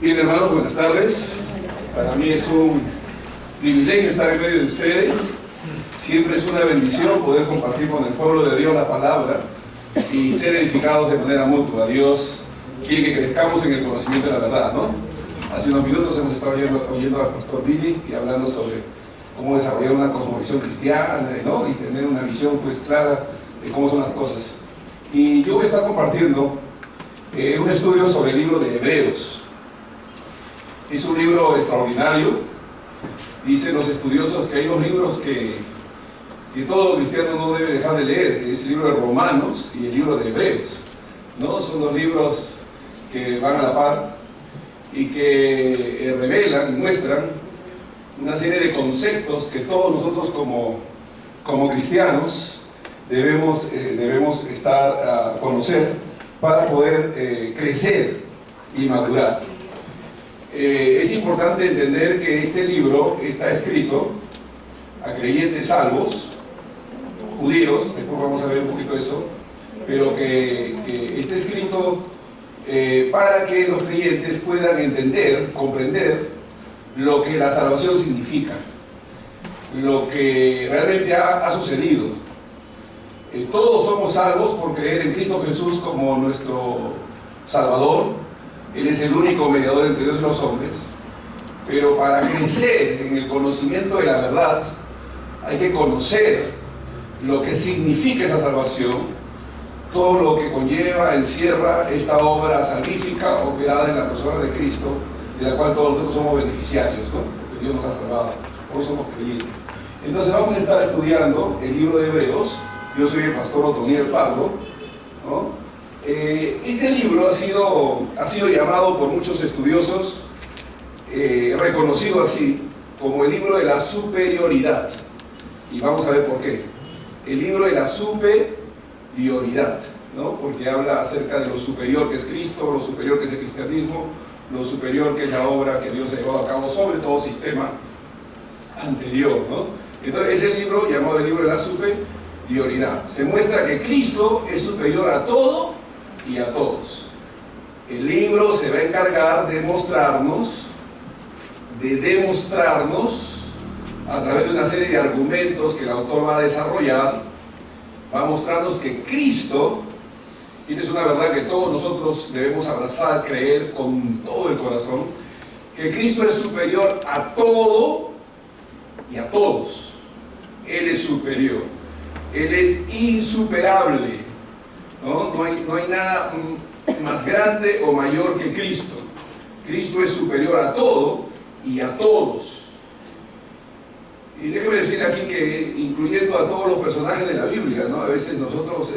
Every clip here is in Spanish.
Bien, hermanos, buenas tardes. Para mí es un privilegio estar en medio de ustedes. Siempre es una bendición poder compartir con el pueblo de Dios la palabra y ser edificados de manera mutua. Dios quiere que crezcamos en el conocimiento de la verdad, ¿no? Hace unos minutos hemos estado oyendo al pastor Billy y hablando sobre cómo desarrollar una cosmovisión cristiana, ¿no? Y tener una visión pues clara de cómo son las cosas. Y yo voy a estar compartiendo un estudio sobre el libro de Hebreos. Es un libro extraordinario. Dicen los estudiosos que hay dos libros que todo cristiano no debe dejar de leer, que es el libro de Romanos y el libro de Hebreos, ¿no? Son dos libros que van a la par y que revelan y muestran una serie de conceptos que todos nosotros como cristianos debemos estar a conocer para poder crecer y madurar. Es importante entender que este libro está escrito a creyentes salvos, judíos, después vamos a ver un poquito de eso, pero que está escrito para que los creyentes puedan entender, comprender lo que la salvación significa, lo que realmente ha sucedido. Todos somos salvos por creer en Cristo Jesús como nuestro Salvador. Él es el único mediador entre Dios y los hombres, pero para crecer en el conocimiento de la verdad hay que conocer lo que significa esa salvación, todo lo que conlleva, encierra esta obra salvífica operada en la persona de Cristo, de la cual todos nosotros somos beneficiarios, ¿no? Porque Dios nos ha salvado, hoy somos creyentes. Entonces vamos a estar estudiando el libro de Hebreos. Yo soy el pastor Otoniel Pardo, ¿no? Este libro ha sido llamado por muchos estudiosos, reconocido así, como el libro de la superioridad. Y vamos a ver por qué. El libro de la superioridad, ¿no? Porque habla acerca de lo superior que es Cristo, lo superior que es el cristianismo, lo superior que es la obra que Dios ha llevado a cabo sobre todo sistema anterior, ¿no? Entonces, ese libro, llamado el libro de la superioridad, se muestra que Cristo es superior a todo y a todos. El libro se va a encargar de demostrarnos a través de una serie de argumentos que el autor va a desarrollar, va a mostrarnos que Cristo, y esta es una verdad que todos nosotros debemos abrazar, creer con todo el corazón, que Cristo es superior a todo y a todos. Él es superior, Él es insuperable, ¿no? No hay nada más grande o mayor que Cristo. Cristo es superior a todo y a todos. Y déjeme decir aquí que, incluyendo a todos los personajes de la Biblia, ¿no? A veces nosotros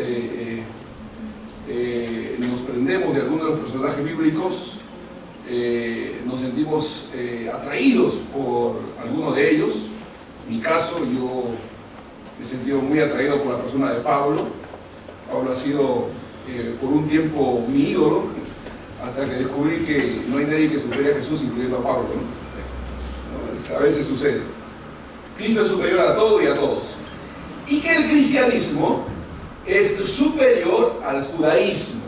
nos prendemos de algunos de los personajes bíblicos, nos sentimos atraídos por alguno de ellos. En mi caso, yo me he sentido muy atraído por la persona de Pablo. Pablo ha sido por un tiempo mi ídolo, hasta que descubrí que no hay nadie que supere a Jesús, incluyendo a Pablo, ¿no? A veces sucede. Cristo es superior a todo y a todos. Y que el cristianismo es superior al judaísmo.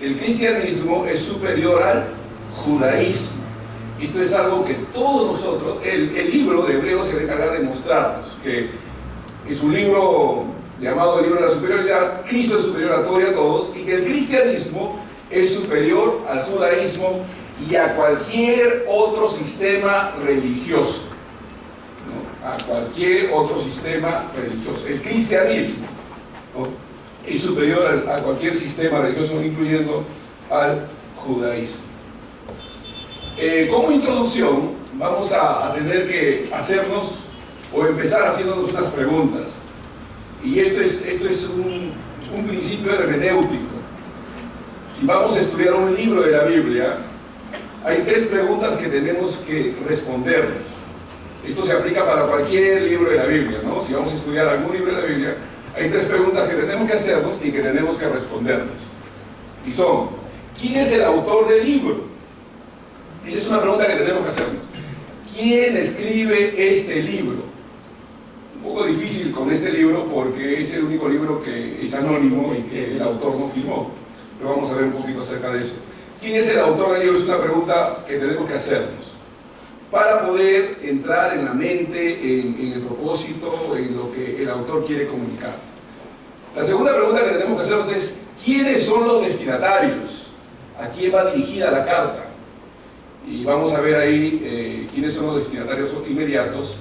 Que el cristianismo es superior al judaísmo. Esto es algo que todos nosotros, el libro de Hebreos se va a encargar de mostrarnos, que es un libro llamado el libro de la superioridad. Cristo es superior a todo y a todos, y que el cristianismo es superior al judaísmo y a cualquier otro sistema religioso, ¿no? A cualquier otro sistema religioso. El cristianismo, ¿no? Es superior a cualquier sistema religioso, incluyendo al judaísmo. Como introducción, vamos a tener que hacernos o empezar haciéndonos unas preguntas. Y esto es un principio hermenéutico. Si vamos a estudiar un libro de la Biblia, hay tres preguntas que tenemos que respondernos. Esto se aplica para cualquier libro de la Biblia, ¿no? Si vamos a estudiar algún libro de la Biblia, hay tres preguntas que tenemos que hacernos y que tenemos que respondernos. Y son: ¿quién es el autor del libro? Esa es una pregunta que tenemos que hacernos. ¿Quién escribe este libro? un poco difícil con este libro porque es el único libro que es anónimo y que el autor no firmó. Pero vamos a ver un poquito acerca de eso. ¿Quién es el autor del libro? Es una pregunta que tenemos que hacernos para poder entrar en la mente, en el propósito, en lo que el autor quiere comunicar. La segunda pregunta que tenemos que hacernos es: ¿quiénes son los destinatarios? ¿A quién va dirigida la carta? Y vamos a ver ahí quiénes son los destinatarios inmediatos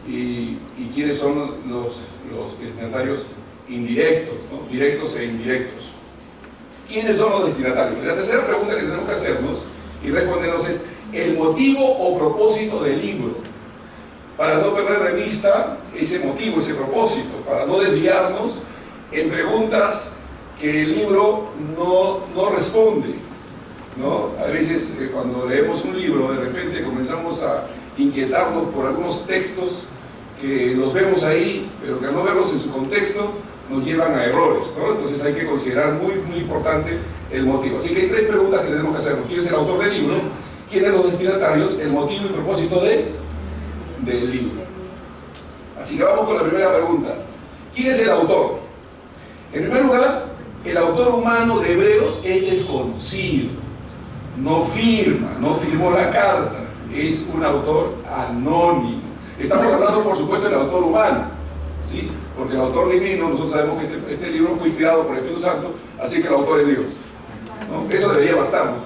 y quiénes son los destinatarios indirectos, ¿no? Directos e indirectos. ¿Quiénes son los destinatarios? La tercera pregunta que tenemos que hacernos y respondernos es el motivo o propósito del libro, para no perder de vista ese motivo, ese propósito, para no desviarnos en preguntas que el libro no responde, ¿no? A veces cuando leemos un libro, de repente comenzamos a inquietarnos por algunos textos que los vemos ahí, pero que al no verlos en su contexto nos llevan a errores, ¿no? Entonces hay que considerar muy importante el motivo. Así que hay tres preguntas que tenemos que hacernos: ¿quién es el autor del libro? ¿Quiénes son los destinatarios? El motivo y propósito del libro. Así que vamos con la primera pregunta: ¿quién es el autor? En primer lugar, el autor humano de Hebreos es desconocido, no firmó la carta, es un autor anónimo. Estamos hablando, por supuesto, del autor humano, ¿sí? Porque el autor divino, nosotros sabemos que este libro fue inspirado por el Espíritu Santo, así que el autor es Dios, ¿no? Eso debería bastarnos,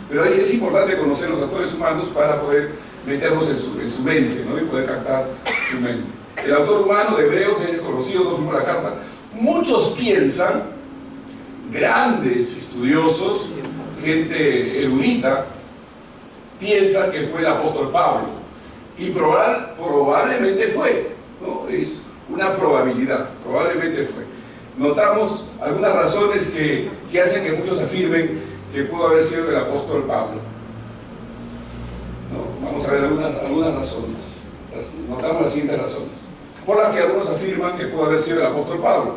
pero ahí es importante conocer los autores humanos para poder meternos en su mente, ¿no? Y poder captar su mente. El autor humano de Hebreos es desconocido, no firmó la carta. Muchos piensan, grandes estudiosos, gente erudita, piensan que fue el apóstol Pablo, y probablemente fue, ¿no? Es una probabilidad, probablemente fue. Notamos algunas razones que hacen que muchos afirmen que pudo haber sido el apóstol Pablo, ¿no? Vamos a ver algunas razones. Notamos las siguientes razones por las que algunos afirman que pudo haber sido el apóstol Pablo.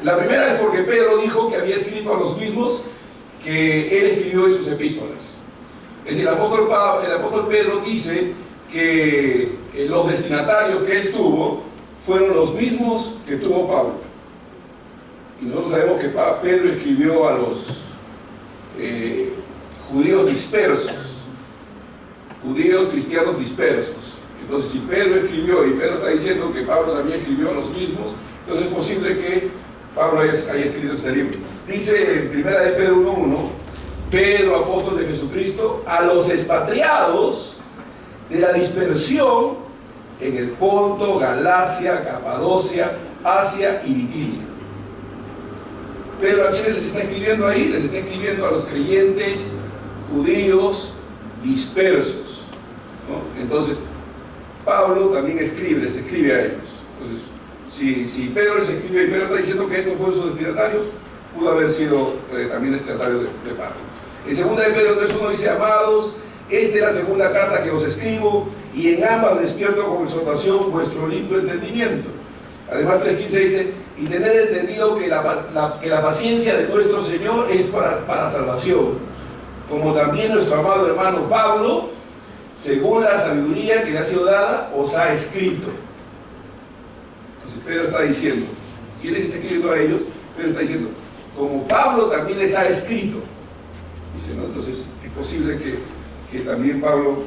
La primera es porque Pedro dijo que había escrito a los mismos que él escribió en sus epístolas. Es decir, el apóstol Pedro dice que los destinatarios que él tuvo fueron los mismos que tuvo Pablo. Y nosotros sabemos que Pedro escribió a los judíos dispersos, judíos cristianos dispersos. Entonces, si Pedro escribió y Pedro está diciendo que Pablo también escribió a los mismos, entonces es posible que Pablo haya escrito este libro. Dice en 1 de Pedro 1:1, Pedro, apóstol de Jesucristo, a los expatriados de la dispersión en el Ponto, Galacia, Capadocia, Asia y Bitinia. Pedro, ¿a quiénes les está escribiendo ahí? Les está escribiendo a los creyentes judíos dispersos, ¿no? Entonces, Pablo también les escribe a ellos. Entonces, si Pedro les escribe y Pedro está diciendo que estos fueron sus destinatarios, pudo haber sido también destinatario de Pablo. En 2 de Pedro 3:1 dice: amados, esta es la segunda carta que os escribo, y en ambas despierto con exhortación vuestro limpio entendimiento. Además 3:15 dice: y tened entendido que la paciencia de nuestro Señor es para salvación, como también nuestro amado hermano Pablo, según la sabiduría que le ha sido dada, os ha escrito. Entonces Pedro está diciendo, si él les está escribiendo a ellos, Pedro está diciendo, como Pablo también les ha escrito. Dice, ¿no? Entonces es posible que también Pablo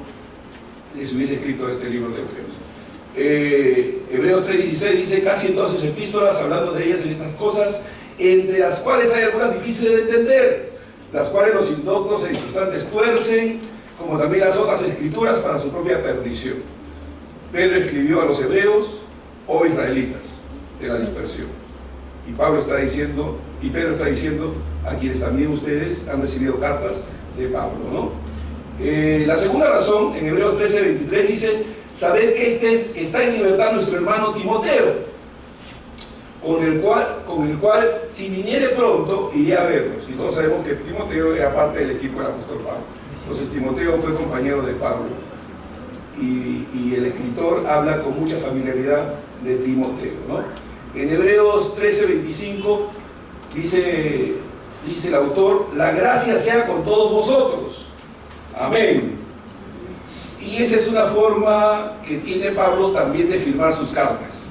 les hubiese escrito este libro de Hebreos. Hebreos 3:16 dice: casi en todas sus epístolas, hablando de ellas en estas cosas, entre las cuales hay algunas difíciles de entender, las cuales los indoctos e inconstantes tuercen, como también las otras escrituras, para su propia perdición. Pedro escribió a los hebreos o israelitas de la dispersión. Y Pedro está diciendo a quienes también ustedes han recibido cartas de Pablo, ¿no? La segunda razón, en Hebreos 13:23 dice: sabed que está en libertad nuestro hermano Timoteo, con el cual si viniere pronto iré a verlos. Y todos sabemos que Timoteo era parte del equipo del apóstol Pablo. Entonces Timoteo fue compañero de Pablo, y el escritor habla con mucha familiaridad de Timoteo, ¿no? En Hebreos 13:25 dice el autor: la gracia sea con todos vosotros. Amén. Y esa es una forma que tiene Pablo también de firmar sus cartas,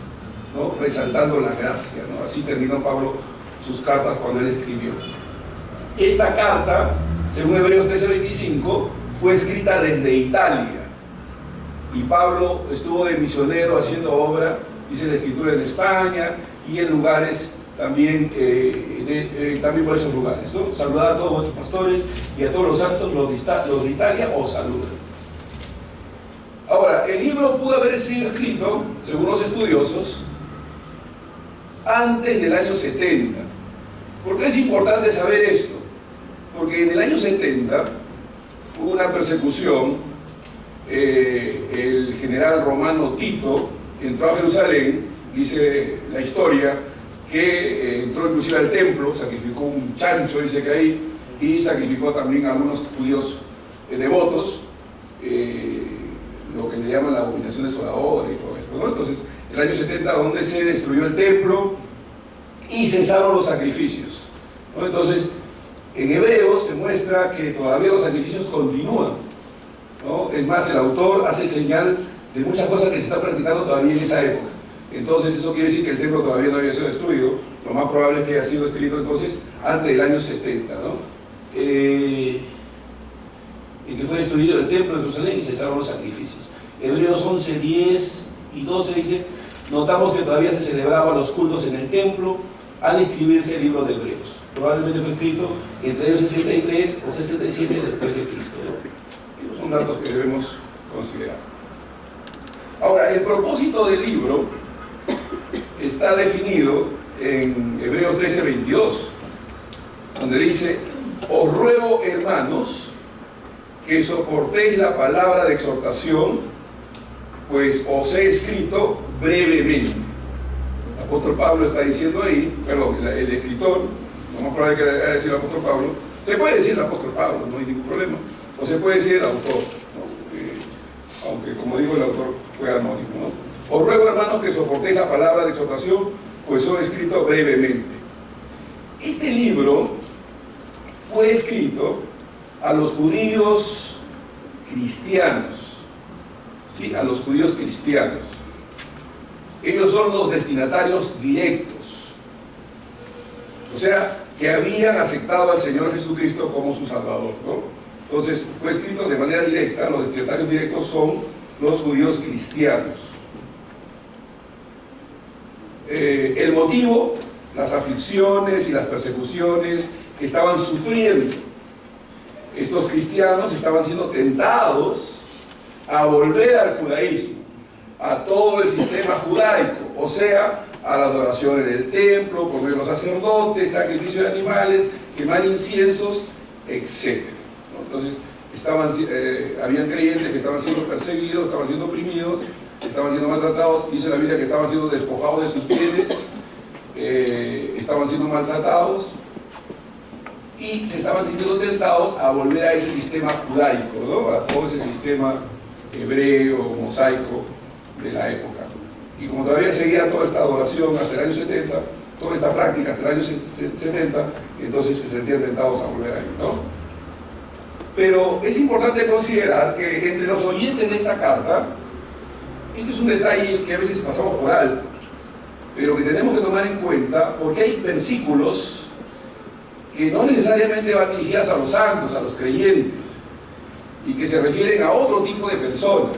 ¿no? Resaltando la gracia, ¿no? Así terminó Pablo sus cartas cuando él escribió. Esta carta, según Hebreos 13:25, fue escrita desde Italia. Y Pablo estuvo de misionero haciendo obra, dice la Escritura, en España y en lugares también, también por esos lugares, ¿no? Saludad a todos vuestros pastores y a todos los santos, los de Italia os saludan. Ahora, el libro pudo haber sido escrito, según los estudiosos, antes del año 70. ¿Por qué es importante saber esto? Porque en el año 70 hubo una persecución, el general romano Tito entró a Jerusalén, dice la historia, que entró inclusive al templo, sacrificó un chancho, dice que ahí, y sacrificó también a algunos judíos devotos, lo que le llaman la abominación desoladora y todo esto, ¿no? Entonces, el año 70, donde se destruyó el templo y cesaron los sacrificios, ¿no? Entonces, en Hebreos se muestra que todavía los sacrificios continúan, ¿no? Es más, el autor hace señal de muchas cosas que se están practicando todavía en esa época. Entonces, eso quiere decir que el templo todavía no había sido destruido. Lo más probable es que haya sido escrito entonces antes del año 70, ¿no? Y que fue destruido el templo de Jerusalén y cesaron los sacrificios. Hebreos 11, 10 y 12 dice: notamos que todavía se celebraban los cultos en el templo al escribirse el libro de Hebreos. Probablemente fue escrito entre el 63 o 67 después de Cristo, ¿no? Estos son datos que debemos considerar. Ahora, el propósito del libro está definido en Hebreos 13:22, donde dice: os ruego, hermanos, que soportéis la palabra de exhortación, pues os he escrito brevemente. El apóstol Pablo está diciendo ahí, perdón, el escritor, no más probable que haya decir el apóstol Pablo, se puede decir el apóstol Pablo, no hay ningún problema, o se puede decir el autor, ¿no? Aunque como digo, el autor fue anónimo, ¿no? Os ruego, hermanos, que soportéis la palabra de exhortación, pues os he escrito brevemente. Este libro fue escrito a los judíos cristianos, ¿sí? A los judíos cristianos. Ellos son los destinatarios directos, o sea, que habían aceptado al Señor Jesucristo como su Salvador, ¿no? Entonces, fue escrito de manera directa. Los destinatarios directos son los judíos cristianos. El motivo, las aflicciones y las persecuciones que estaban sufriendo. Estos cristianos estaban siendo tentados a volver al judaísmo, a todo el sistema judaico, o sea, a la adoración en el templo, por medio de los sacerdotes, sacrificio de animales, quemar inciensos, etc. Entonces, habían creyentes que estaban siendo perseguidos, estaban siendo oprimidos, estaban siendo maltratados. Dice la Biblia que estaban siendo despojados de sus bienes, estaban siendo maltratados, y se estaban sintiendo tentados a volver a ese sistema judaico, ¿no? A todo ese sistema hebreo, mosaico de la época. Y como todavía seguía toda esta adoración hasta el año 70, toda esta práctica hasta el año 70, entonces se sentían tentados a volver ahí, ¿no? Pero es importante considerar que entre los oyentes de esta carta, este es un detalle que a veces pasamos por alto, pero que tenemos que tomar en cuenta, porque hay versículos que no necesariamente van dirigidas a los santos, a los creyentes, y que se refieren a otro tipo de personas,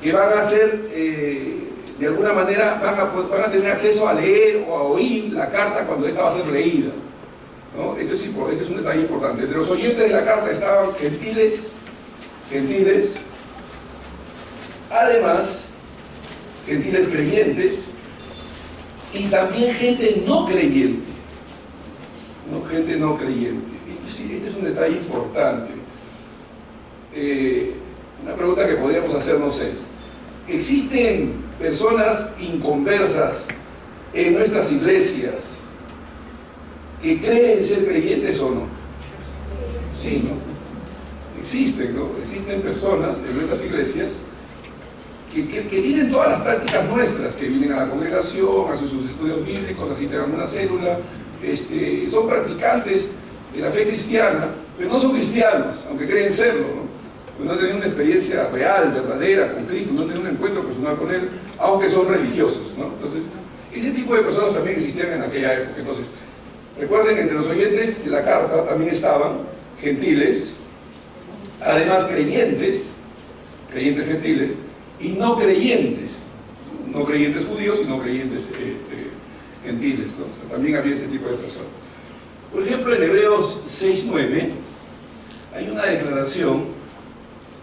que van a ser, de alguna manera, van a tener acceso a leer o a oír la carta cuando esta va a ser leída, ¿no? Esto es un detalle importante. Entre los oyentes de la carta estaban gentiles, además, gentiles creyentes, y también gente no creyente. Gente no creyente. Este es un detalle importante. Una pregunta que podríamos hacernos es: ¿existen personas inconversas en nuestras iglesias que creen ser creyentes o no? Sí, ¿no? Existen, ¿no? Existen personas en nuestras iglesias que tienen todas las prácticas nuestras, que vienen a la congregación, hacen sus estudios bíblicos, asisten a una célula, son practicantes de la fe cristiana, pero no son cristianos, aunque creen serlo, ¿no? no han tenido una experiencia real, verdadera con Cristo, no han tenido un encuentro personal con Él, aunque son religiosos, ¿no? Entonces, ese tipo de personas también existían en aquella época. Entonces, recuerden, entre los oyentes de la carta también estaban gentiles, además creyentes gentiles, y no creyentes judíos y no creyentes gentiles, ¿no? O sea, también había este tipo de personas. Por ejemplo, en Hebreos 6:9 hay una declaración,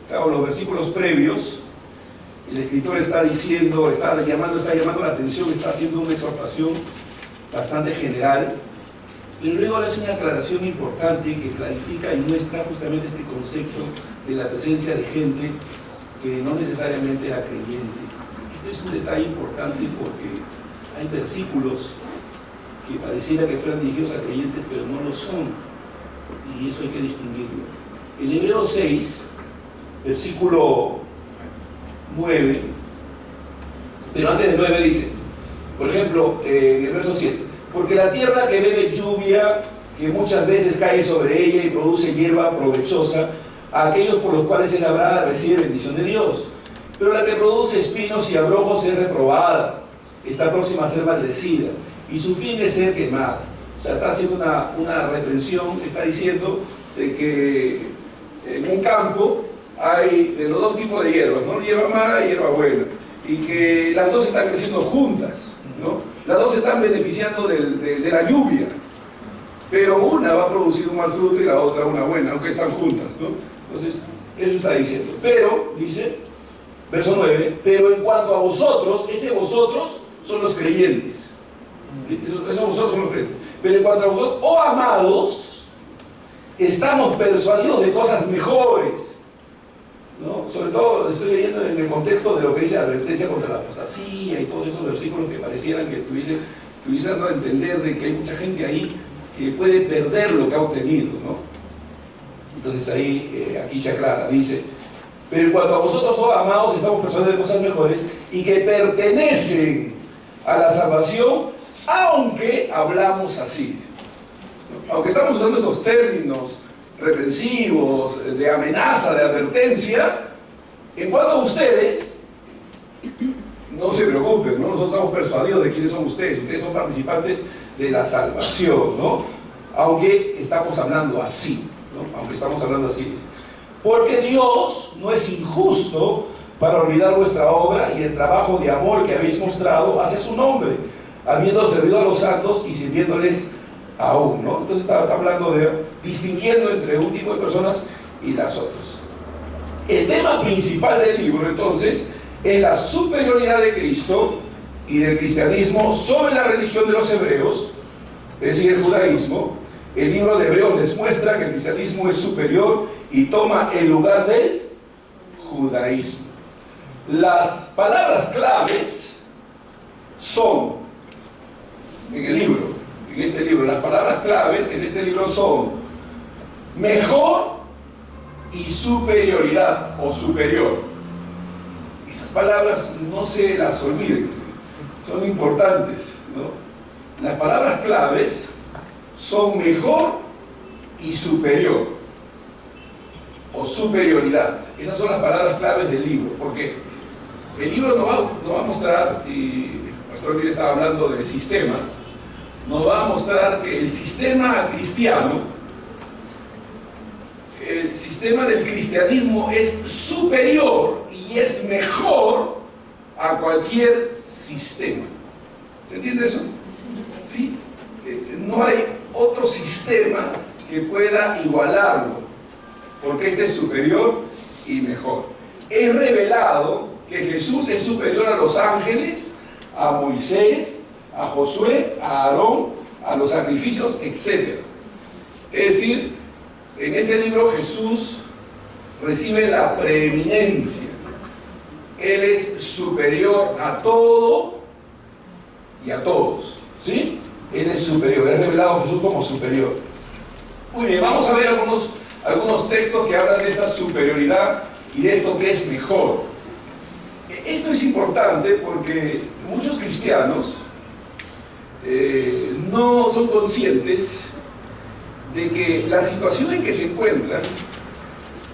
claro, los versículos previos, el escritor está diciendo, está llamando la atención, está haciendo una exhortación bastante general, y luego le hace una aclaración importante que clarifica y muestra justamente este concepto de la presencia de gente que no necesariamente era creyente. Esto es un detalle importante porque hay versículos que pareciera que fueran dirigidos a creyentes, pero no lo son, y eso hay que distinguirlo. En Hebreos 6, versículo 9, pero antes del 9 dice, por ejemplo, en el verso 7, porque la tierra que bebe lluvia, que muchas veces cae sobre ella y produce hierba provechosa, a aquellos por los cuales es labrada recibe bendición de Dios. Pero la que produce espinos y abrojos es reprobada, está próxima a ser maldecida, y su fin es ser quemada. O sea, está haciendo una reprensión, está diciendo de que en un campo hay de los dos tipos de hierbas, ¿no? Hierba mala y hierba buena, y que las dos están creciendo juntas, ¿no? Las dos están beneficiando de la lluvia, pero una va a producir un mal fruto y la otra una buena, aunque están juntas, ¿no? Entonces, eso está diciendo. Pero, dice, verso 9, pero en cuanto a vosotros, ese vosotros son los creyentes. Esos vosotros son los creyentes. Pero en cuanto a vosotros, oh amados, estamos persuadidos de cosas mejores, ¿no? Sobre todo estoy leyendo en el contexto de lo que dice la advertencia contra la apostasía y todos esos versículos que parecieran que estuviesen dando a entender de que hay mucha gente ahí que puede perder lo que ha obtenido, ¿no? Entonces ahí, aquí se aclara, dice, pero en cuanto a vosotros, oh amados, estamos persuadidos de cosas mejores y que pertenecen a la salvación, aunque hablamos así, ¿no? Aunque estamos usando estos términos reprensivos, de amenaza, de advertencia, en cuanto a ustedes, no se preocupen, ¿no? Nosotros estamos persuadidos de quiénes son ustedes son participantes de la salvación, ¿no? Aunque estamos hablando así, ¿no? Aunque estamos hablando así. Porque Dios no es injusto para olvidar vuestra obra y el trabajo de amor que habéis mostrado hacia su nombre, habiendo servido a los santos y sirviéndoles aún, ¿no? Entonces está hablando de distinguiendo entre un tipo de personas y las otras. El tema principal del libro, entonces, es la superioridad de Cristo y del cristianismo sobre la religión de los hebreos, es decir, el judaísmo. El libro de Hebreos les muestra que el cristianismo es superior y toma el lugar del judaísmo. Las palabras claves son, en este libro, las palabras claves en este libro son mejor y superioridad o superior. Esas palabras no se las olviden, son importantes, ¿no? Las palabras claves son mejor y superior o superioridad. Esas son las palabras claves del libro, porque el libro nos va a mostrar, y el pastor Miguel estaba hablando de sistemas, nos va a mostrar que el sistema cristiano, el sistema del cristianismo es superior y es mejor a cualquier sistema. ¿Se entiende eso? ¿Sí? No hay otro sistema que pueda igualarlo, porque este es superior y mejor. Es revelado que Jesús es superior a los ángeles, a Moisés, a Josué, a Aarón, a los sacrificios, etc. Es decir, en este libro Jesús recibe la preeminencia. Él es superior a todo y a todos, ¿sí? Él es superior, es revelado a Jesús como superior. Muy bien, vamos a ver algunos textos que hablan de esta superioridad y de esto que es mejor. Esto es importante porque muchos cristianos no son conscientes de que la situación en que se encuentran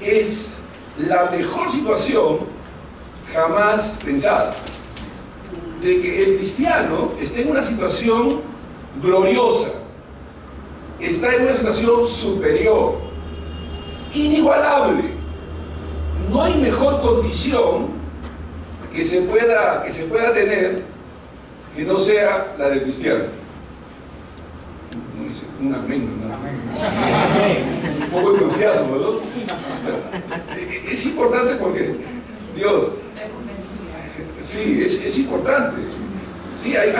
es la mejor situación jamás pensada, de que el cristiano esté en una situación gloriosa, está en una situación superior, inigualable. No hay mejor condición que se pueda tener que no sea la del cristiano. No dice un amén, ¿no? Un poco de entusiasmo, ¿no? O sea, es importante porque Dios, sí, es importante. Sí, hay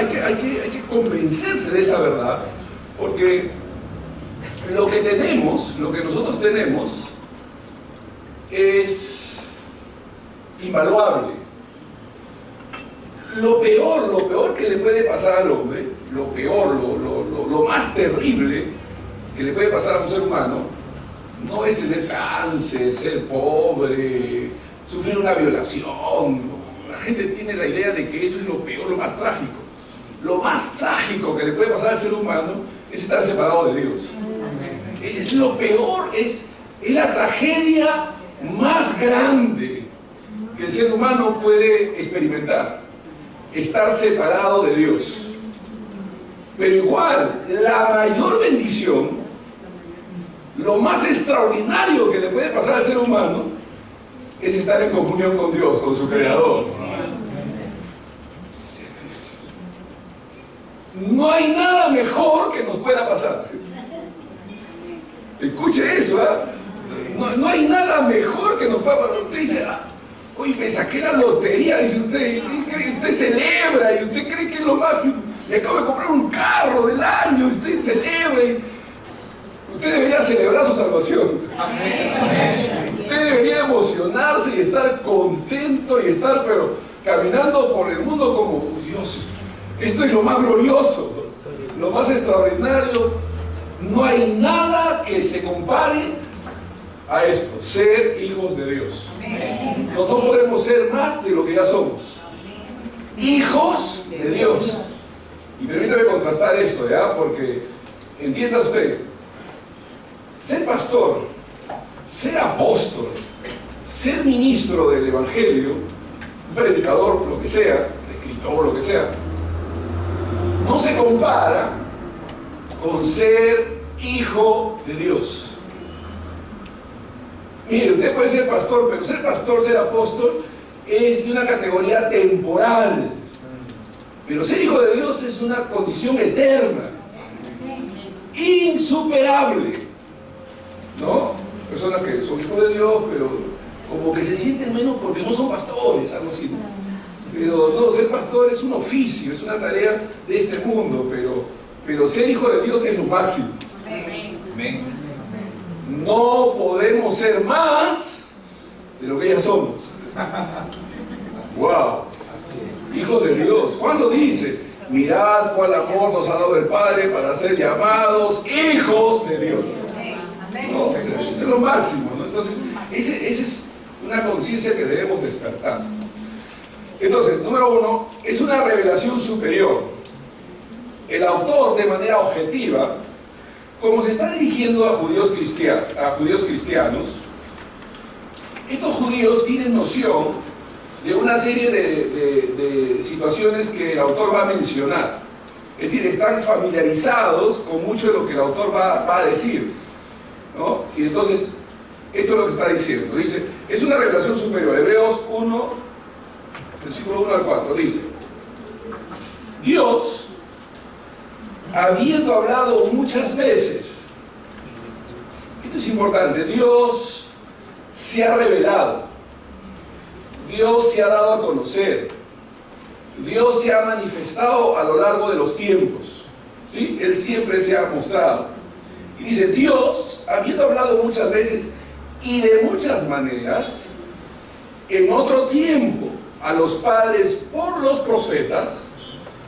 que convencerse de esa verdad, porque lo que nosotros tenemos es invaluable. Lo peor que le puede pasar al hombre, lo más terrible que le puede pasar a un ser humano, no es tener cáncer, ser pobre, sufrir una violación. La gente tiene la idea de que eso es lo peor, lo más trágico. Lo más trágico que le puede pasar al ser humano es estar separado de Dios. Es lo peor, es la tragedia más grande que el ser humano puede experimentar, estar separado de Dios. Pero igual, la mayor bendición, lo más extraordinario que le puede pasar al ser humano, es estar en comunión con Dios, con su Creador. No hay nada mejor que nos pueda pasar. Escuche eso, ¿eh? No hay nada mejor que nos pueda pasar. Usted dice, oye, me saqué la lotería, dice usted, usted celebra y usted cree que es lo máximo. Me acabo de comprar un carro del año, usted celebra y usted debería celebrar su salvación. Usted debería emocionarse y estar contento y estar, pero caminando por el mundo como Dios. Esto es lo más glorioso, lo más extraordinario. No hay nada que se compare a esto, ser hijos de Dios. No podemos ser más de lo que ya somos. Hijos de Dios. Y permítame contrastar esto, ¿ya? Porque entienda usted, ser pastor, ser apóstol, ser ministro del Evangelio, un predicador, lo que sea, escritor, lo que sea, no se compara con ser hijo de Dios. Mire, usted puede ser pastor, pero ser pastor, ser apóstol, es de una categoría temporal. Pero ser hijo de Dios es una condición eterna, insuperable. ¿No? Personas que son hijos de Dios, pero como que se sienten menos porque no son pastores, algo así. Pero no, ser pastor es un oficio, es una tarea de este mundo, pero ser hijo de Dios es lo máximo. Amén. No podemos ser más de lo que ya somos. ¡Wow! Hijos de Dios. Juan lo dice: mirad cuál amor nos ha dado el Padre para ser llamados hijos de Dios. ¿No? Eso es lo máximo, ¿no? Entonces, esa es una conciencia que debemos despertar. Entonces, número uno, es una revelación superior. El autor, de manera objetiva, como se está dirigiendo a judíos cristianos, estos judíos tienen noción de una serie de situaciones que el autor va a mencionar. Es decir, están familiarizados con mucho de lo que el autor va a decir, ¿no? Y entonces, esto es lo que está diciendo. Dice, es una revelación superior. Hebreos 1, versículo 1 al 4, dice: Dios, habiendo hablado muchas veces, esto es importante, Dios se ha revelado, Dios se ha dado a conocer, Dios se ha manifestado a lo largo de los tiempos, ¿sí? Él siempre se ha mostrado. Y dice, Dios, habiendo hablado muchas veces y de muchas maneras, en otro tiempo, a los padres por los profetas,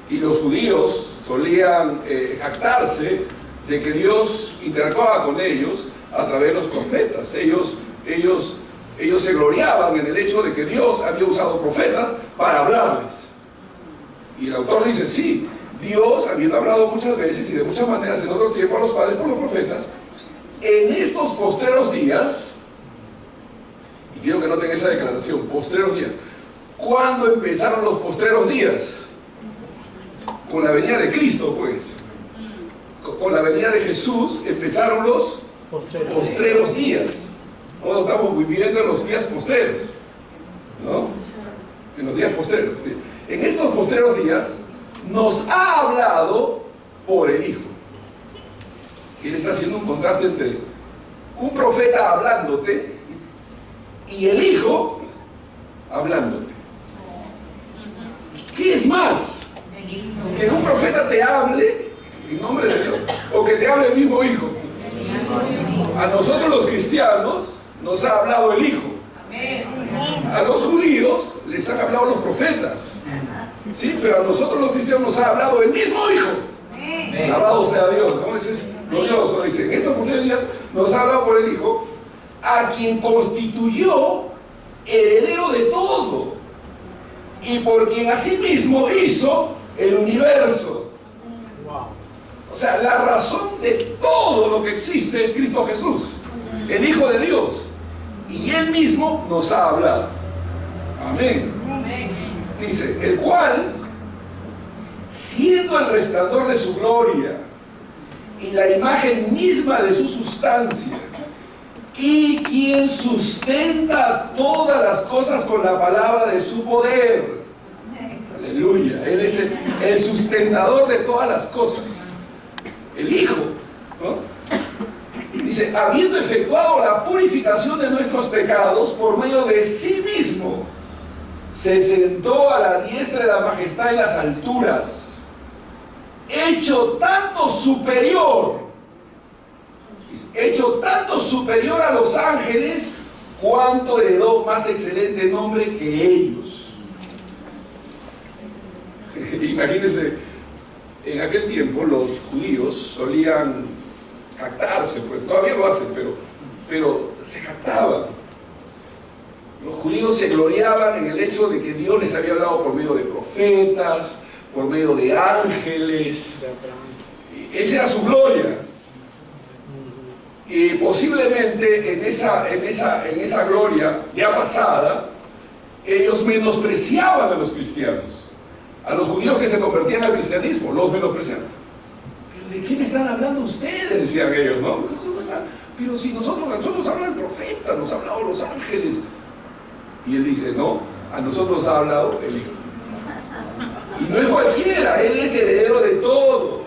y los judíos solían jactarse de que Dios interactuaba con ellos a través de los profetas. Ellos se gloriaban en el hecho de que Dios había usado profetas para hablarles. Y el autor dice, sí, Dios, habiendo hablado muchas veces y de muchas maneras en otro tiempo a los padres por los profetas, en estos postreros días, ¿y Quiero que noten esa declaración, postreros días. ¿Cuándo empezaron los postreros días? Con la venida de Cristo, pues. Con la venida de Jesús empezaron los postreros días. Ahora estamos viviendo en los días postreros, ¿no? En los días postreros. En estos postreros días nos ha hablado por el Hijo. Él está haciendo un contraste entre un profeta hablándote y el Hijo hablándote. ¿Qué es más? Que un profeta te hable en nombre de Dios o que te hable el mismo Hijo. A nosotros los cristianos nos ha hablado el Hijo. A los judíos les han hablado los profetas. Sí, pero a nosotros los cristianos nos ha hablado el mismo Hijo. Alabado sea Dios, ¿no? Ese es glorioso, dice. En estos últimos días nos ha hablado por el Hijo, a quien constituyó heredero de todo y por quien asimismo hizo el universo. O sea, la razón de todo lo que existe es Cristo Jesús, el Hijo de Dios, y Él mismo nos ha hablado. Amén. Dice, el cual, siendo el resplandor de su gloria y la imagen misma de su sustancia, y quien sustenta todas las cosas con la palabra de su poder. Aleluya. Él es el sustentador de todas las cosas. El Hijo, ¿no? Dice, habiendo efectuado la purificación de nuestros pecados por medio de sí mismo, se sentó a la diestra de la majestad en las alturas, hecho tanto superior a los ángeles, cuanto heredó más excelente nombre que ellos. Imagínense, en aquel tiempo los judíos solían jactarse, pues todavía lo hacen, pero se jactaban. Los judíos se gloriaban en el hecho de que Dios les había hablado por medio de profetas, por medio de ángeles. Esa era su gloria. Y posiblemente en esa gloria ya pasada, ellos menospreciaban a los cristianos, a los judíos que se convertían al cristianismo, los menospreciaban. ¿Pero de qué me están hablando ustedes?, decían ellos, ¿no? Pero si nosotros habla el profeta, nos ha hablado los ángeles. Y él dice, no, a nosotros nos ha hablado el Hijo. Y no es cualquiera, Él es heredero de todo.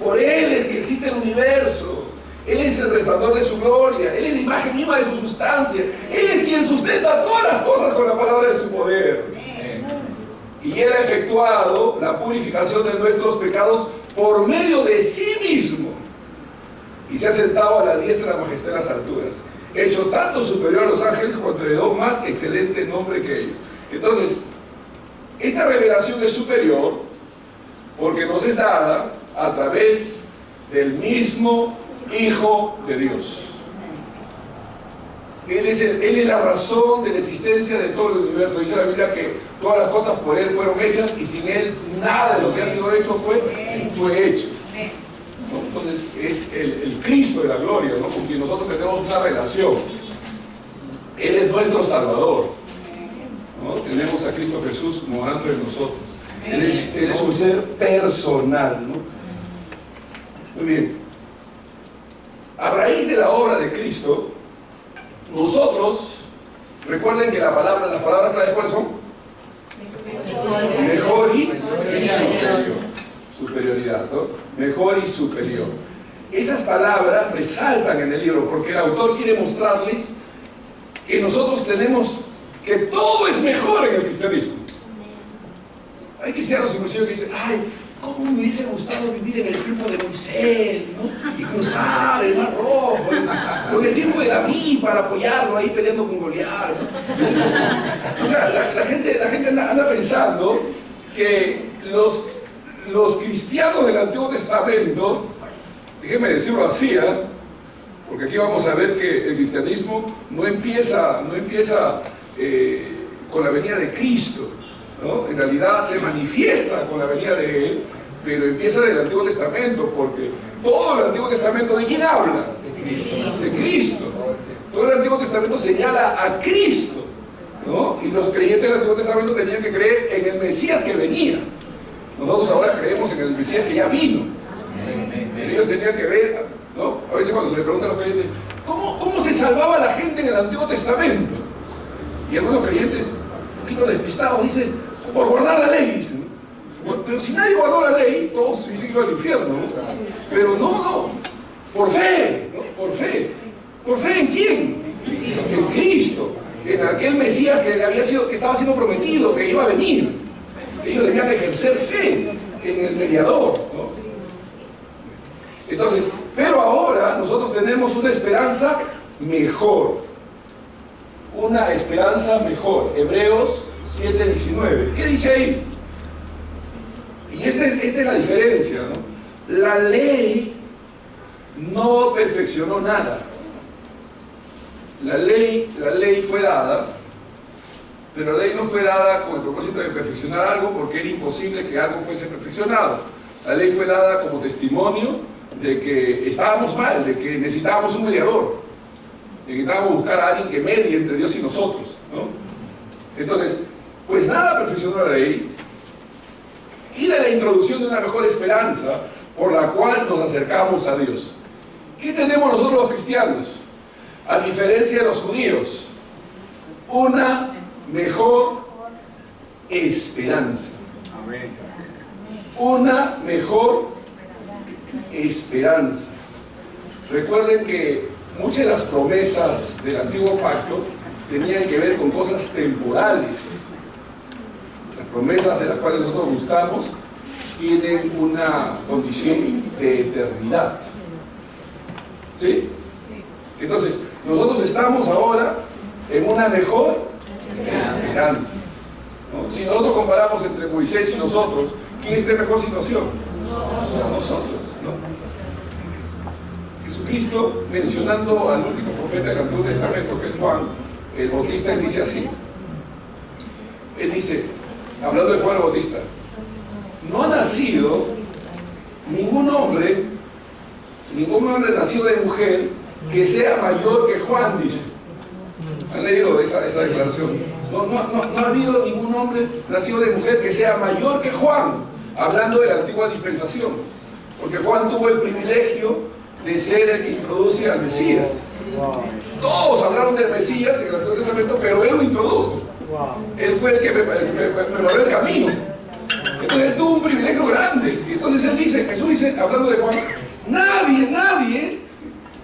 Por Él es que existe el universo. Él es el resplandor de su gloria. Él es la imagen misma de su sustancia. Él es quien sustenta todas las cosas con la palabra de su poder. Y Él ha efectuado la purificación de nuestros pecados por medio de sí mismo. Y se ha sentado a la diestra de la majestad en las alturas, hecho tanto superior a los ángeles, cuanto heredó más excelente nombre que ellos. Entonces, esta revelación es superior porque nos es dada a través del mismo Hijo de Dios. Él es la razón de la existencia de todo el universo. Dice la Biblia que todas las cosas por Él fueron hechas y sin Él nada de lo que ha sido hecho fue hecho. ¿No? Entonces es el Cristo de la gloria, ¿no? Con quien nosotros tenemos una relación. Él es nuestro Salvador, ¿no? Tenemos a Cristo Jesús morando en nosotros. Él es un ser personal, ¿no? Muy bien. A raíz de la obra de Cristo, nosotros, recuerden que las palabras claves, ¿cuáles son? Mejor y superior. Superioridad, ¿no? Mejor y superior. Esas palabras resaltan en el libro porque el autor quiere mostrarles que nosotros tenemos, que todo es mejor en el cristianismo. Hay cristianos inclusive que dicen, ay, ¿cómo me hubiese gustado vivir en el tiempo de Moisés, ¿no? Y cruzar el Mar Rojo, o en el tiempo de David para apoyarlo ahí peleando con Goliat, ¿no? O sea, la gente anda pensando que los cristianos del Antiguo Testamento, déjenme decirlo así, porque aquí vamos a ver que el cristianismo no empieza con la venida de Cristo, ¿no? En realidad se manifiesta con la venida de Él, pero empieza del Antiguo Testamento, porque todo el Antiguo Testamento, ¿de quién habla? De Cristo. Todo Todo el Antiguo Testamento señala a Cristo, ¿no? Y los creyentes del Antiguo Testamento tenían que creer en el Mesías que venía. Nosotros ahora creemos en el Mesías que ya vino. Pero ellos tenían que ver, ¿no? A veces cuando se le pregunta a los creyentes, ¿cómo se salvaba la gente en el Antiguo Testamento? Y algunos creyentes, un poquito despistados, dicen, por guardar la ley, dicen. Pero si nadie guardó la ley, todos dicen que iban al infierno, ¿no? Pero no, por fe, ¿no? Por fe. ¿Por fe en quién? En Cristo, en aquel Mesías que estaba siendo prometido, que iba a venir. Ellos debían ejercer fe en el mediador, ¿no? Entonces, pero ahora nosotros tenemos una esperanza mejor. Una esperanza mejor. Hebreos 7:19. ¿Qué dice ahí? Y esta es la diferencia, ¿no? La ley no perfeccionó nada. La ley fue dada, pero la ley no fue dada con el propósito de perfeccionar algo, porque era imposible que algo fuese perfeccionado. La ley fue dada como testimonio de que estábamos mal, de que necesitábamos un mediador, necesitábamos buscar a alguien que medie entre Dios y nosotros, ¿no? Entonces, pues nada perfeccionó la ley, y de la introducción de una mejor esperanza por la cual nos acercamos a Dios. ¿Qué tenemos nosotros los cristianos? A diferencia de los judíos, una mejor esperanza. Una mejor esperanza. Recuerden que muchas de las promesas del antiguo pacto tenían que ver con cosas temporales. Las promesas de las cuales nosotros gustamos tienen una condición de eternidad. ¿Sí? Entonces, nosotros estamos ahora en una mejor esperanza, ¿no? Si nosotros comparamos entre Moisés y nosotros, ¿quién está en mejor situación? Nosotros, ¿no? Jesucristo, mencionando al último profeta del Antiguo Testamento, que es Juan el Bautista, él dice así. Él dice, hablando de Juan el Bautista, no ha nacido ningún hombre nacido de mujer que sea mayor que Juan, dice. ¿Han leído esa declaración? No ha habido ningún hombre nacido de mujer que sea mayor que Juan, hablando de la antigua dispensación, porque Juan tuvo el privilegio de ser el que introduce al Mesías. Todos hablaron del Mesías en el Antiguo Testamento, pero él lo introdujo. Él fue el que preparó el camino. Entonces él tuvo un privilegio grande. Y entonces Jesús dice, hablando de Juan, nadie,